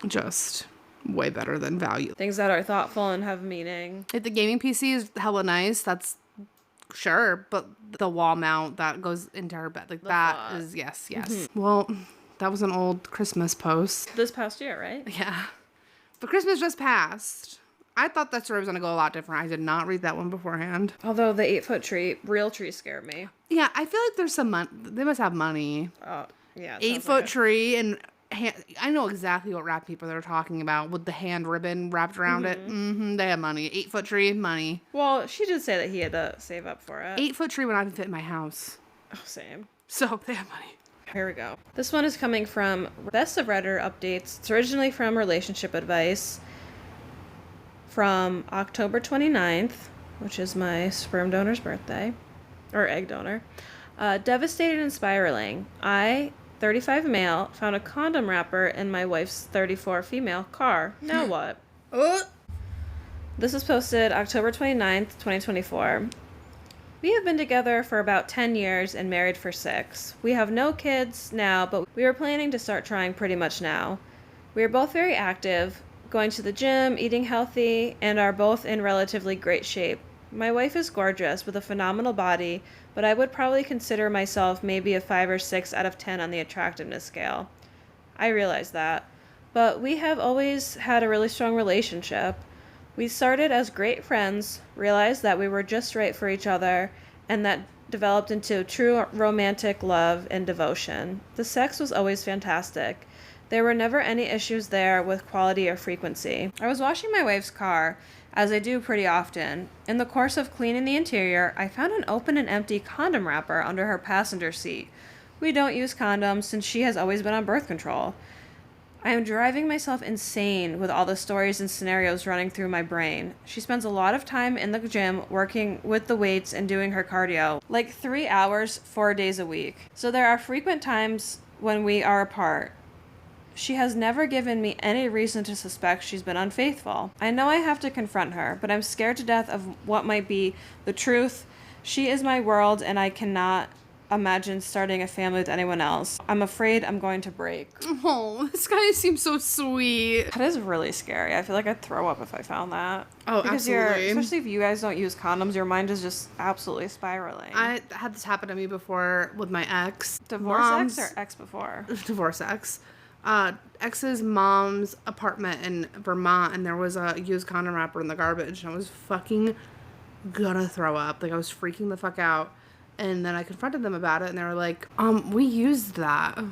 just way better than value. Things that are thoughtful and have meaning. If the gaming PC is hella nice, that's sure, but the wall mount that goes into her bed, like that is, yes. Mm-hmm. Well, that was an old Christmas post. This past year, right? Yeah. But Christmas just passed. I thought that story was going to go a lot different. I did not read that one beforehand. Although the 8-foot tree, real tree scared me. Yeah, I feel like there's some money. They must have money. Oh, yeah. 8-foot tree, and I know exactly what rap people they're talking about with the hand ribbon wrapped around it. Mm-hmm, they have money. 8-foot tree, money. Well, she did say that he had to save up for it. 8-foot tree would not fit in my house. Oh, same. So they have money. Here we go. This one is coming from Best of Redder Updates. It's originally from Relationship Advice from October 29th, which is my sperm donor's birthday, or egg donor. Devastated and spiraling. I, 35 male, found a condom wrapper in my wife's 34 female car. Now what? This was posted October 29th, 2024. We have been together for about 10 years and married for 6. We have no kids now, but we are planning to start trying pretty much now. We are both very active, going to the gym, eating healthy, and are both in relatively great shape. My wife is gorgeous with a phenomenal body, but I would probably consider myself maybe a 5 or 6 out of 10 on the attractiveness scale. I realize that. But we have always had a really strong relationship. We started as great friends, realized that we were just right for each other, and that developed into true romantic love and devotion. The sex was always fantastic. There were never any issues there with quality or frequency. I was washing my wife's car, as I do pretty often. In the course of cleaning the interior, I found an open and empty condom wrapper under her passenger seat. We don't use condoms since she has always been on birth control. I am driving myself insane with all the stories and scenarios running through my brain. She spends a lot of time in the gym working with the weights and doing her cardio, like 3 hours, 4 days a week. So there are frequent times when we are apart. She has never given me any reason to suspect she's been unfaithful. I know I have to confront her, but I'm scared to death of what might be the truth. She is my world, and I cannot imagine starting a family with anyone else. I'm afraid I'm going to break. Oh, this guy seems so sweet. That is really scary. I feel like I'd throw up if I found that. Oh, because absolutely. Especially if you guys don't use condoms, your mind is just absolutely spiraling. I had this happen to me before with my ex. Divorce ex or ex before? Divorce ex. Ex's mom's apartment in Vermont, and there was a used condom wrapper in the garbage, and I was fucking gonna throw up. Like, I was freaking the fuck out. And then I confronted them about it, and they were like, we used that.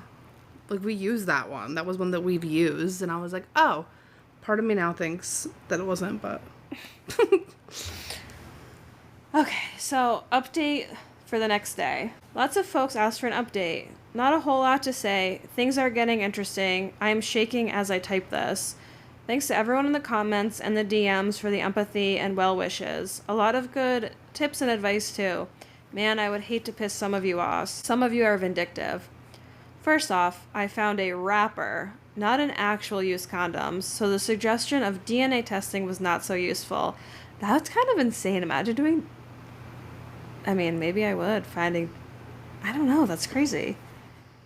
Like, we used that one. That was one that we've used. And I was like, oh. Part of me now thinks that it wasn't, but... Okay, so update for the next day. Lots of folks asked for an update. Not a whole lot to say. Things are getting interesting. I am shaking as I type this. Thanks to everyone in the comments and the DMs for the empathy and well wishes. A lot of good tips and advice too. Man, I would hate to piss some of you off. Some of you are vindictive. First off, I found a wrapper, not an actual use condoms, so the suggestion of DNA testing was not so useful. That's kind of insane. Imagine doing... I mean, maybe I would. I don't know. That's crazy.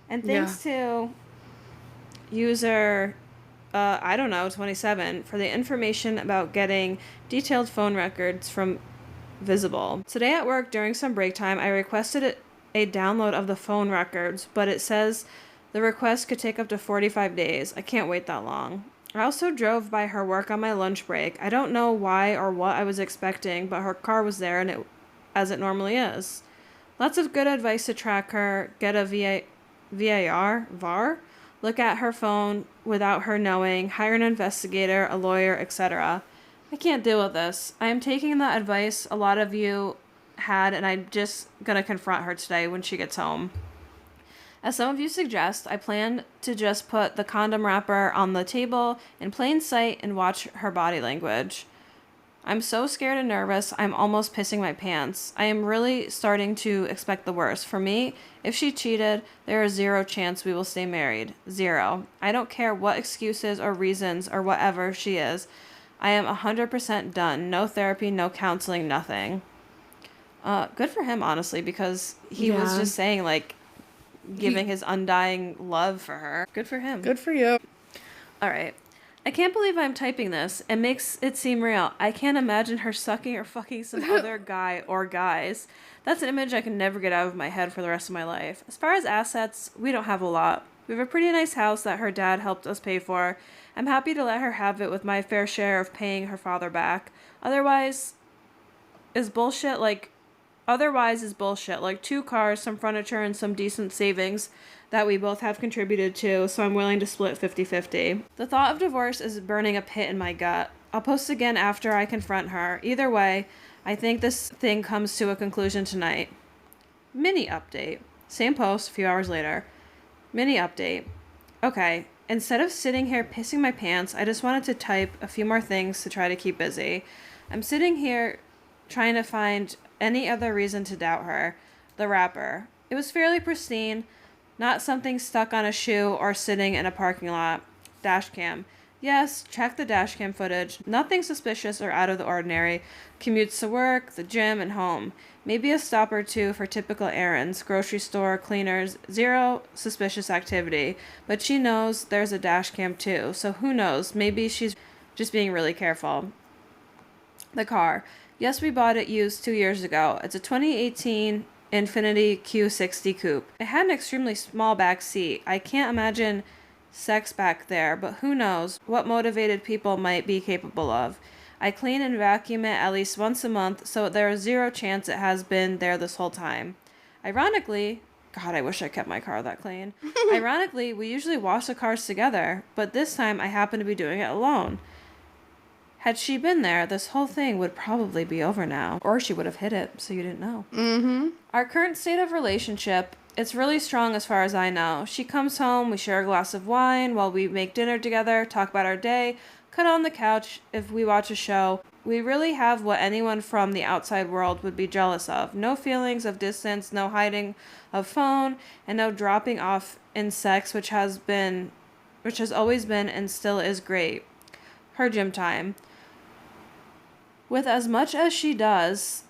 And thanks to user, 27, for the information about getting detailed phone records from Visible. Today at work, during some break time, I requested a download of the phone records, but it says the request could take up to 45 days. I can't wait that long. I also drove by her work on my lunch break. I don't know why or what I was expecting, but her car was there and as it normally is. Lots of good advice to track her, get a VAR, look at her phone without her knowing, hire an investigator, a lawyer, etc. I can't deal with this. I am taking the advice a lot of you had, and I'm just gonna confront her today when she gets home. As some of you suggest, I plan to just put the condom wrapper on the table in plain sight and watch her body language. I'm so scared and nervous, I'm almost pissing my pants. I am really starting to expect the worst. For me, if she cheated, there is 0 chance we will stay married. 0. I don't care what excuses or reasons or whatever she is. I am 100% done. No therapy, no counseling, nothing. Good for him, honestly, because he was just saying, like, giving his undying love for her. Good for him. Good for you. All right. I can't believe I'm typing this. It makes it seem real. I can't imagine her sucking or fucking some other guy or guys. That's an image I can never get out of my head for the rest of my life. As far as assets, we don't have a lot. We have a pretty nice house that her dad helped us pay for. I'm happy to let her have it with my fair share of paying her father back. Otherwise is bullshit like 2 cars, some furniture, and some decent savings that we both have contributed to, so I'm willing to split 50-50. The thought of divorce is burning a pit in my gut. I'll post again after I confront her. Either way, I think this thing comes to a conclusion tonight. Mini update. Same post, a few hours later. Mini update. Okay, instead of sitting here pissing my pants, I just wanted to type a few more things to try to keep busy. I'm sitting here trying to find any other reason to doubt her. The wrapper. It was fairly pristine, not something stuck on a shoe or sitting in a parking lot. Dash cam. Yes, check the dash cam footage. Nothing suspicious or out of the ordinary. Commutes to work, the gym, and home. Maybe a stop or two for typical errands, grocery store, cleaners. 0 suspicious activity. But she knows there's a dash cam too, so who knows? Maybe she's just being really careful. The car. Yes, we bought it used 2 years ago. It's a 2018 Infiniti Q60 coupe. It had an extremely small back seat. I can't imagine sex back there, but who knows what motivated people might be capable of. I clean and vacuum it at least once a month, so there is 0 chance it has been there this whole time. Ironically, God, I wish I kept my car that clean. Ironically, we usually wash the cars together, but this time I happen to be doing it alone. Had she been there, this whole thing would probably be over now. Or she would have hid it, so you didn't know. Mm-hmm. Our current state of relationship, it's really strong as far as I know. She comes home, we share a glass of wine while we make dinner together, talk about our day, cut on the couch if we watch a show. We really have what anyone from the outside world would be jealous of. No feelings of distance, no hiding of phone, and no dropping off in sex, which has always been and still is great. Her gym time. With as much as she does,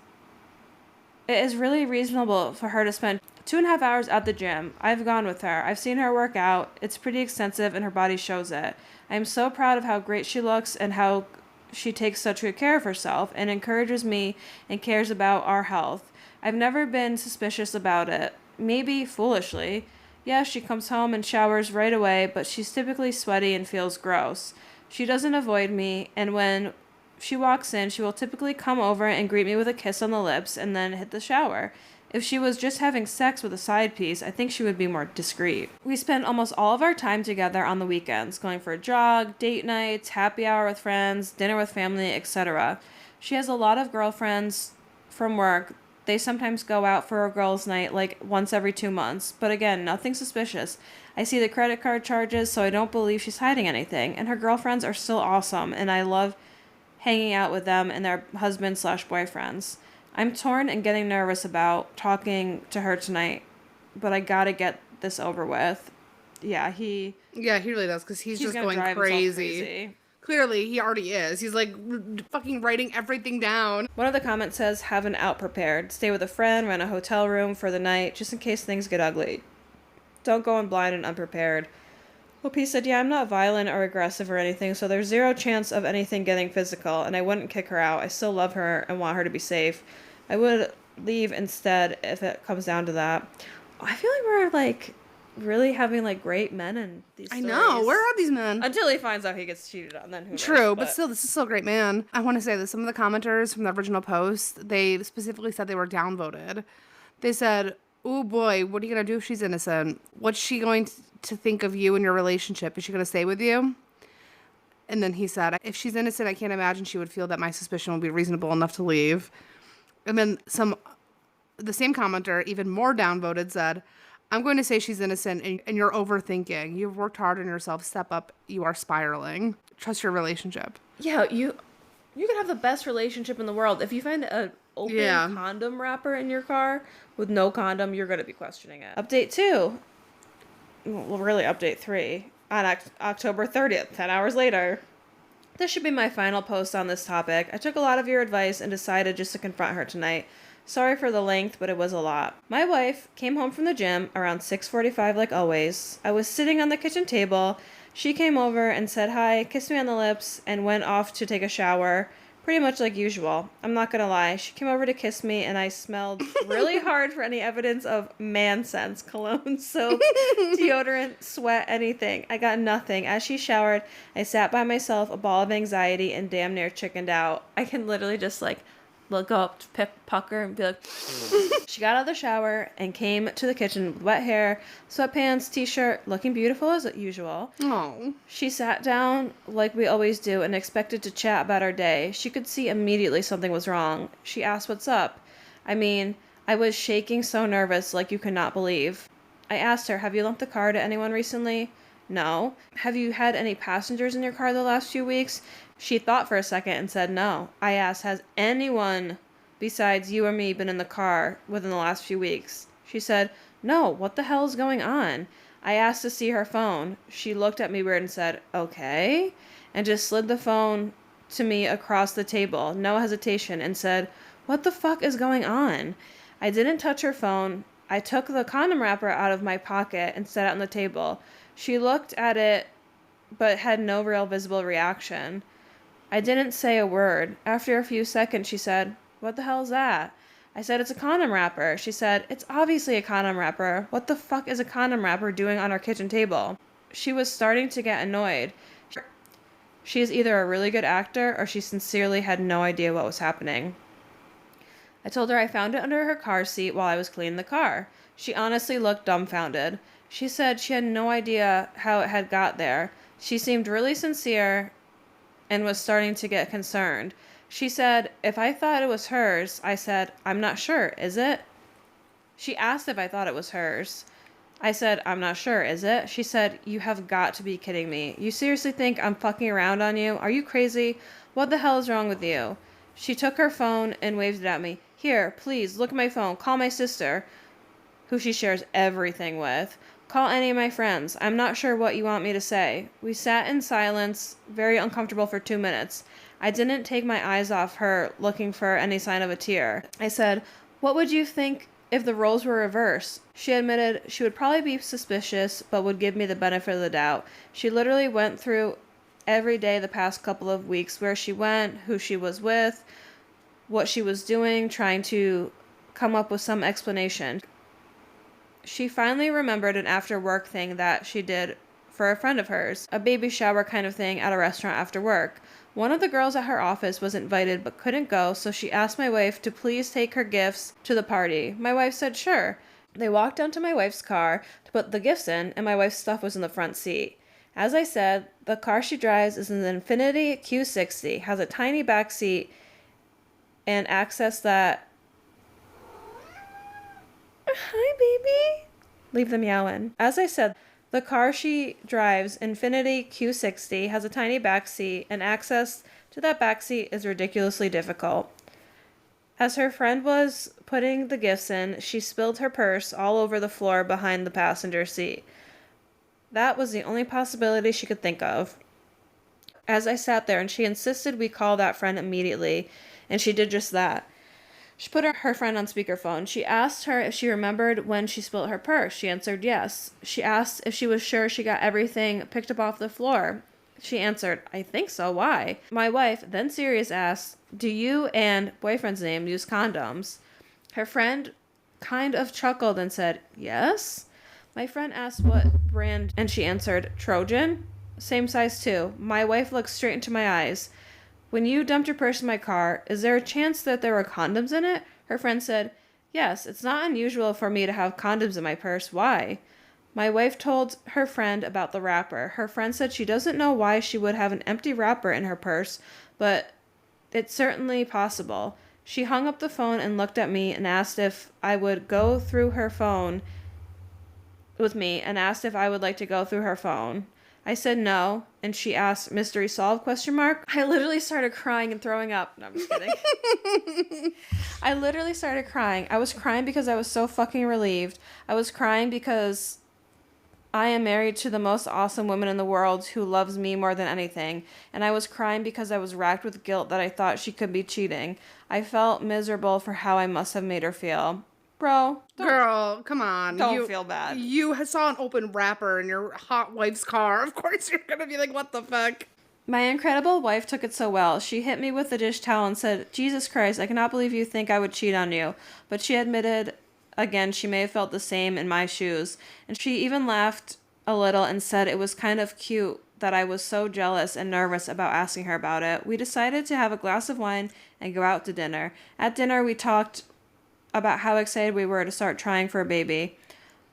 it is really reasonable for her to spend 2.5 hours at the gym. I've gone with her. I've seen her work out. It's pretty extensive and her body shows it. I'm so proud of how great she looks and how she takes such good care of herself and encourages me and cares about our health. I've never been suspicious about it. Maybe foolishly. Yes, she comes home and showers right away, but she's typically sweaty and feels gross. She doesn't avoid me, and when she walks in, she will typically come over and greet me with a kiss on the lips and then hit the shower. If she was just having sex with a side piece, I think she would be more discreet. We spend almost all of our time together on the weekends, going for a jog, date nights, happy hour with friends, dinner with family, etc. She has a lot of girlfriends from work. They sometimes go out for a girls' night like once every 2 months, but again, nothing suspicious. I see the credit card charges, so I don't believe she's hiding anything, and her girlfriends are still awesome, and I love hanging out with them and their husbands/boyfriends. I'm torn and getting nervous about talking to her tonight, but I gotta get this over with. Yeah, he really does, because he's just gonna going drive himself crazy. Clearly, he already is. He's like fucking writing everything down. One of the comments says, have an out prepared. Stay with a friend, rent a hotel room for the night, just in case things get ugly. Don't go in blind and unprepared. Well, P said, yeah, I'm not violent or aggressive or anything, so there's zero chance of anything getting physical, and I wouldn't kick her out. I still love her and want her to be safe. I would leave instead if it comes down to that. I feel like we're, like, really having, like, great men in these stories. I know. Where are these men? Until he finds out he gets cheated on, then who knows? True, but still, this is still a great man. I want to say that some of the commenters from the original post, they specifically said they were downvoted. They said, oh boy, what are you going to do if she's innocent? What's she going to think of you and your relationship? Is she going to stay with you? And then he said, if she's innocent, I can't imagine she would feel that my suspicion would be reasonable enough to leave. And then the same commenter, even more downvoted, said, I'm going to say she's innocent and you're overthinking. You've worked hard on yourself. Step up. You are spiraling. Trust your relationship. Yeah, you could have the best relationship in the world. If you find an open condom wrapper in your car with no condom, you're going to be questioning it. Update 2. Well, really update 3. On October 30th, 10 hours later. This should be my final post on this topic. I took a lot of your advice and decided just to confront her tonight. Sorry for the length, but it was a lot. My wife came home from the gym around 6:45 like always. I was sitting on the kitchen table. She came over and said hi, kissed me on the lips, and went off to take a shower. Pretty much like usual. I'm not gonna lie. She came over to kiss me and I smelled really hard for any evidence of man scents, cologne, soap, deodorant, sweat, anything. I got nothing. As she showered, I sat by myself, a ball of anxiety, and damn near chickened out. I can literally just like look up, pucker, and be like, She got out of the shower and came to the kitchen with wet hair, sweatpants, t-shirt, looking beautiful as usual. Oh. She sat down like we always do and expected to chat about our day. She could see immediately something was wrong. She asked what's up. I mean, I was shaking so nervous like you could not believe. I asked her, have you lent the car to anyone recently? No. Have you had any passengers in your car the last few weeks? She thought for a second and said no. I asked, has anyone besides you or me been in the car within the last few weeks? She said, no, what the hell is going on? I asked to see her phone. She looked at me weird and said, okay, and just slid the phone to me across the table, no hesitation, and said, what the fuck is going on? I didn't touch her phone. I took the condom wrapper out of my pocket and set it on the table. She looked at it but had no real visible reaction. I didn't say a word. After a few seconds, she said, what the hell is that? I said, it's a condom wrapper. She said, it's obviously a condom wrapper. What the fuck is a condom wrapper doing on our kitchen table? She was starting to get annoyed. She is either a really good actor or she sincerely had no idea what was happening. I told her I found it under her car seat while I was cleaning the car. She honestly looked dumbfounded. She said she had no idea how it had got there. She seemed really sincere and was starting to get concerned. She said, if I thought it was hers, I said, I'm not sure, is it? She asked if I thought it was hers. I said, I'm not sure, is it? She said, you have got to be kidding me. You seriously think I'm fucking around on you? Are you crazy? What the hell is wrong with you? She took her phone and waved it at me. Here, please, look at my phone. Call my sister, who she shares everything with. Call any of my friends. I'm not sure what you want me to say. We sat in silence, very uncomfortable for 2 minutes. I didn't take my eyes off her, looking for any sign of a tear. I said, what would you think if the roles were reversed? She admitted she would probably be suspicious, but would give me the benefit of the doubt. She literally went through every day the past couple of weeks, where she went, who she was with, what she was doing, trying to come up with some explanation. She finally remembered an after-work thing that she did for a friend of hers, a baby shower kind of thing at a restaurant after work. One of the girls at her office was invited but couldn't go, so she asked my wife to please take her gifts to the party. My wife said sure. They walked down to my wife's car to put the gifts in, and my wife's stuff was in the front seat. As I said, the car she drives is an Infiniti Q60, has a tiny back seat, and access that... Hi, baby. Leave them meowing. As I said, the car she drives, Infiniti Q60, has a tiny back seat, and access to that back seat is ridiculously difficult. As her friend was putting the gifts in, she spilled her purse all over the floor behind the passenger seat. That was the only possibility she could think of. As I sat there, and she insisted we call that friend immediately, and she did just that. She put her friend on speakerphone. She asked her if she remembered when she spilled her purse. She answered yes. She asked if she was sure she got everything picked up off the floor. She answered, I think so, why? My wife, then serious, asked, do you and boyfriend's name use condoms? Her friend kind of chuckled and said, yes. My friend asked what brand, and she answered, Trojan. Same size too. My wife looked straight into my eyes. When you dumped your purse in my car, is there a chance that there were condoms in it? Her friend said, yes, it's not unusual for me to have condoms in my purse. Why? My wife told her friend about the wrapper. Her friend said she doesn't know why she would have an empty wrapper in her purse, but it's certainly possible. She hung up the phone and looked at me and asked if I would go through her phone with me and asked if I would like to go through her phone. I said no, and she asked, mystery solved, ? I literally started crying and throwing up. No, I'm just kidding. I literally started crying. I was crying because I was so fucking relieved. I was crying because I am married to the most awesome woman in the world who loves me more than anything. And I was crying because I was racked with guilt that I thought she could be cheating. I felt miserable for how I must have made her feel. Bro, girl, come on. Don't feel bad. You saw an open wrapper in your hot wife's car. Of course you're going to be like, what the fuck? My incredible wife took it so well. She hit me with the dish towel and said, Jesus Christ, I cannot believe you think I would cheat on you. But she admitted, again, she may have felt the same in my shoes. And she even laughed a little and said it was kind of cute that I was so jealous and nervous about asking her about it. We decided to have a glass of wine and go out to dinner. At dinner, we talked about how excited we were to start trying for a baby.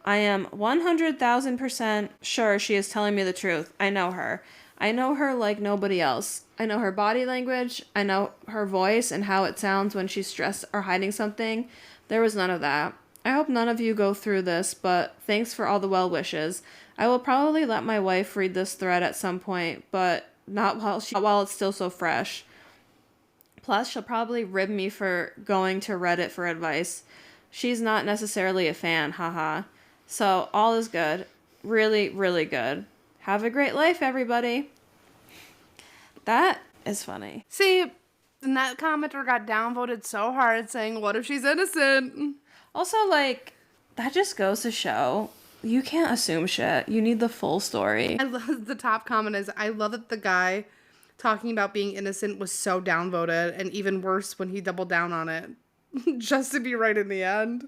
I am 100,000% sure she is telling me the truth. I know her. I know her like nobody else. I know her body language. I know her voice and how it sounds when she's stressed or hiding something. There was none of that. I hope none of you go through this, but thanks for all the well wishes. I will probably let my wife read this thread at some point, but not while it's still so fresh. Plus, she'll probably rib me for going to Reddit for advice. She's not necessarily a fan, haha. So, all is good. Really, really good. Have a great life, everybody. That is funny. See, and that commenter got downvoted so hard saying, what if she's innocent? Also, like, that just goes to show you can't assume shit. You need the full story. I love the top comment is, I love that the guy talking about being innocent was so downvoted, and even worse when he doubled down on it just to be right in the end.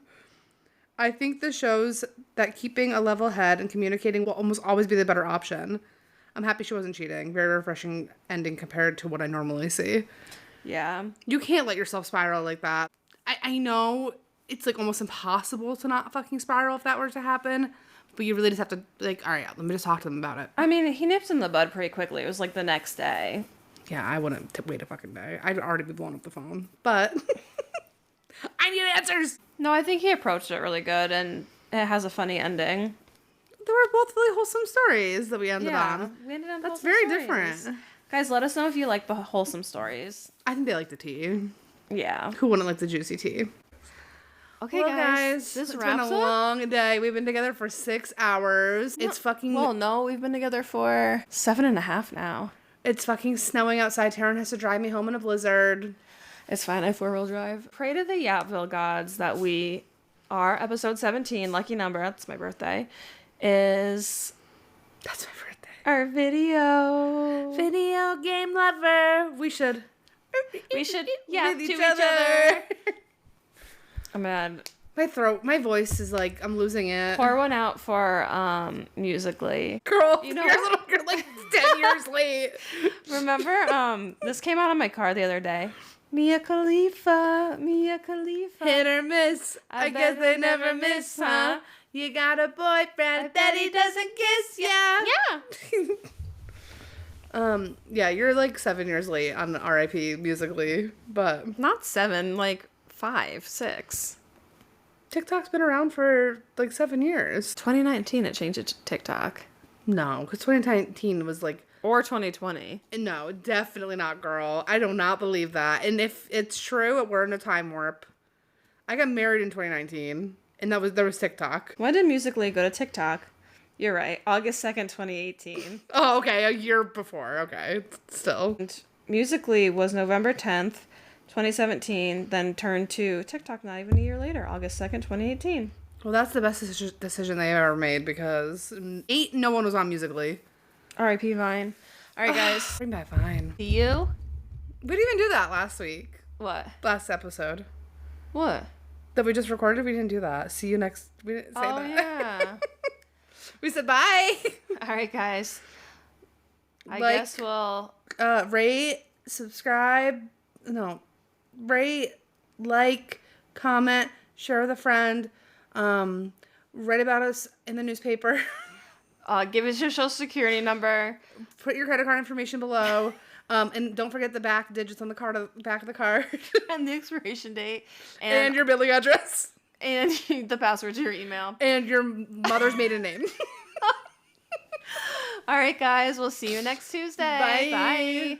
I think this shows that keeping a level head and communicating will almost always be the better option. I'm happy she wasn't cheating. Very refreshing ending compared to what I normally see. Yeah. You can't let yourself spiral like that. I know it's like almost impossible to not fucking spiral if that were to happen, but you really just have to, like, all right, let me just talk to them about it. I mean, he nipped in the bud pretty quickly. It was like the next day. Yeah, I wouldn't wait a fucking day. I'd already be blowing up the phone. But I need answers. No, I think he approached it really good, and it has a funny ending. They were both really wholesome stories that we ended on. We ended on That's wholesome very stories. different. Guys, let us know if you like the wholesome stories. I think they like the tea. Yeah. Who wouldn't like the juicy tea? Okay, well, guys. This it's been a long day. We've been together for 6 hours. No, it's fucking... Well, no, we've been together for 7.5 now. It's fucking snowing outside. Taryn has to drive me home in a blizzard. It's fine. I have 4-wheel drive. Pray to the Yapville gods that we are episode 17, lucky number, that's my birthday, is... That's my birthday. Our video game lover. We should, yeah, to each other. I'm mad. My voice is like, I'm losing it. Pour one out for Musically. Girl, You know you're like 10 years late. Remember, this came out on my car the other day. Mia Khalifa. Hit or miss. I guess they never miss, huh? You got a boyfriend that he doesn't kiss ya. Yeah. Yeah, you're like 7 years late on R.I.P. Musically, but Not 7, like 5, 6. TikTok's been around for like 7 years. 2019 it changed it to TikTok. No, because 2019 was like... Or 2020. No, definitely not, girl. I do not believe that. And if it's true, we're in a time warp. I got married in 2019, and there was TikTok. When did Musically go to TikTok? You're right. August 2nd, 2018. Oh, okay. A year before. Okay. Still. And Musically was November 10th, 2017, then turned to TikTok not even a year later, August 2nd, 2018. Well, that's the best decision they ever made because no one was on Musically. R.I.P. Vine. All right, guys. Bring back Vine. See you. We didn't even do that last week. What? Last episode. What? That we just recorded, we didn't do that. See you next... We didn't say that. Oh, yeah. We said bye. All right, guys. I Like, guess we'll... Rate, subscribe. No. Rate, like, comment, share with a friend. Write about us in the newspaper. Give us your social security number. Put your credit card information below. And don't forget the back digits on the back of the card. And the expiration date. And your billing address. And the password to your email. And your mother's maiden name. All right, guys. We'll see you next Tuesday. Bye. Bye.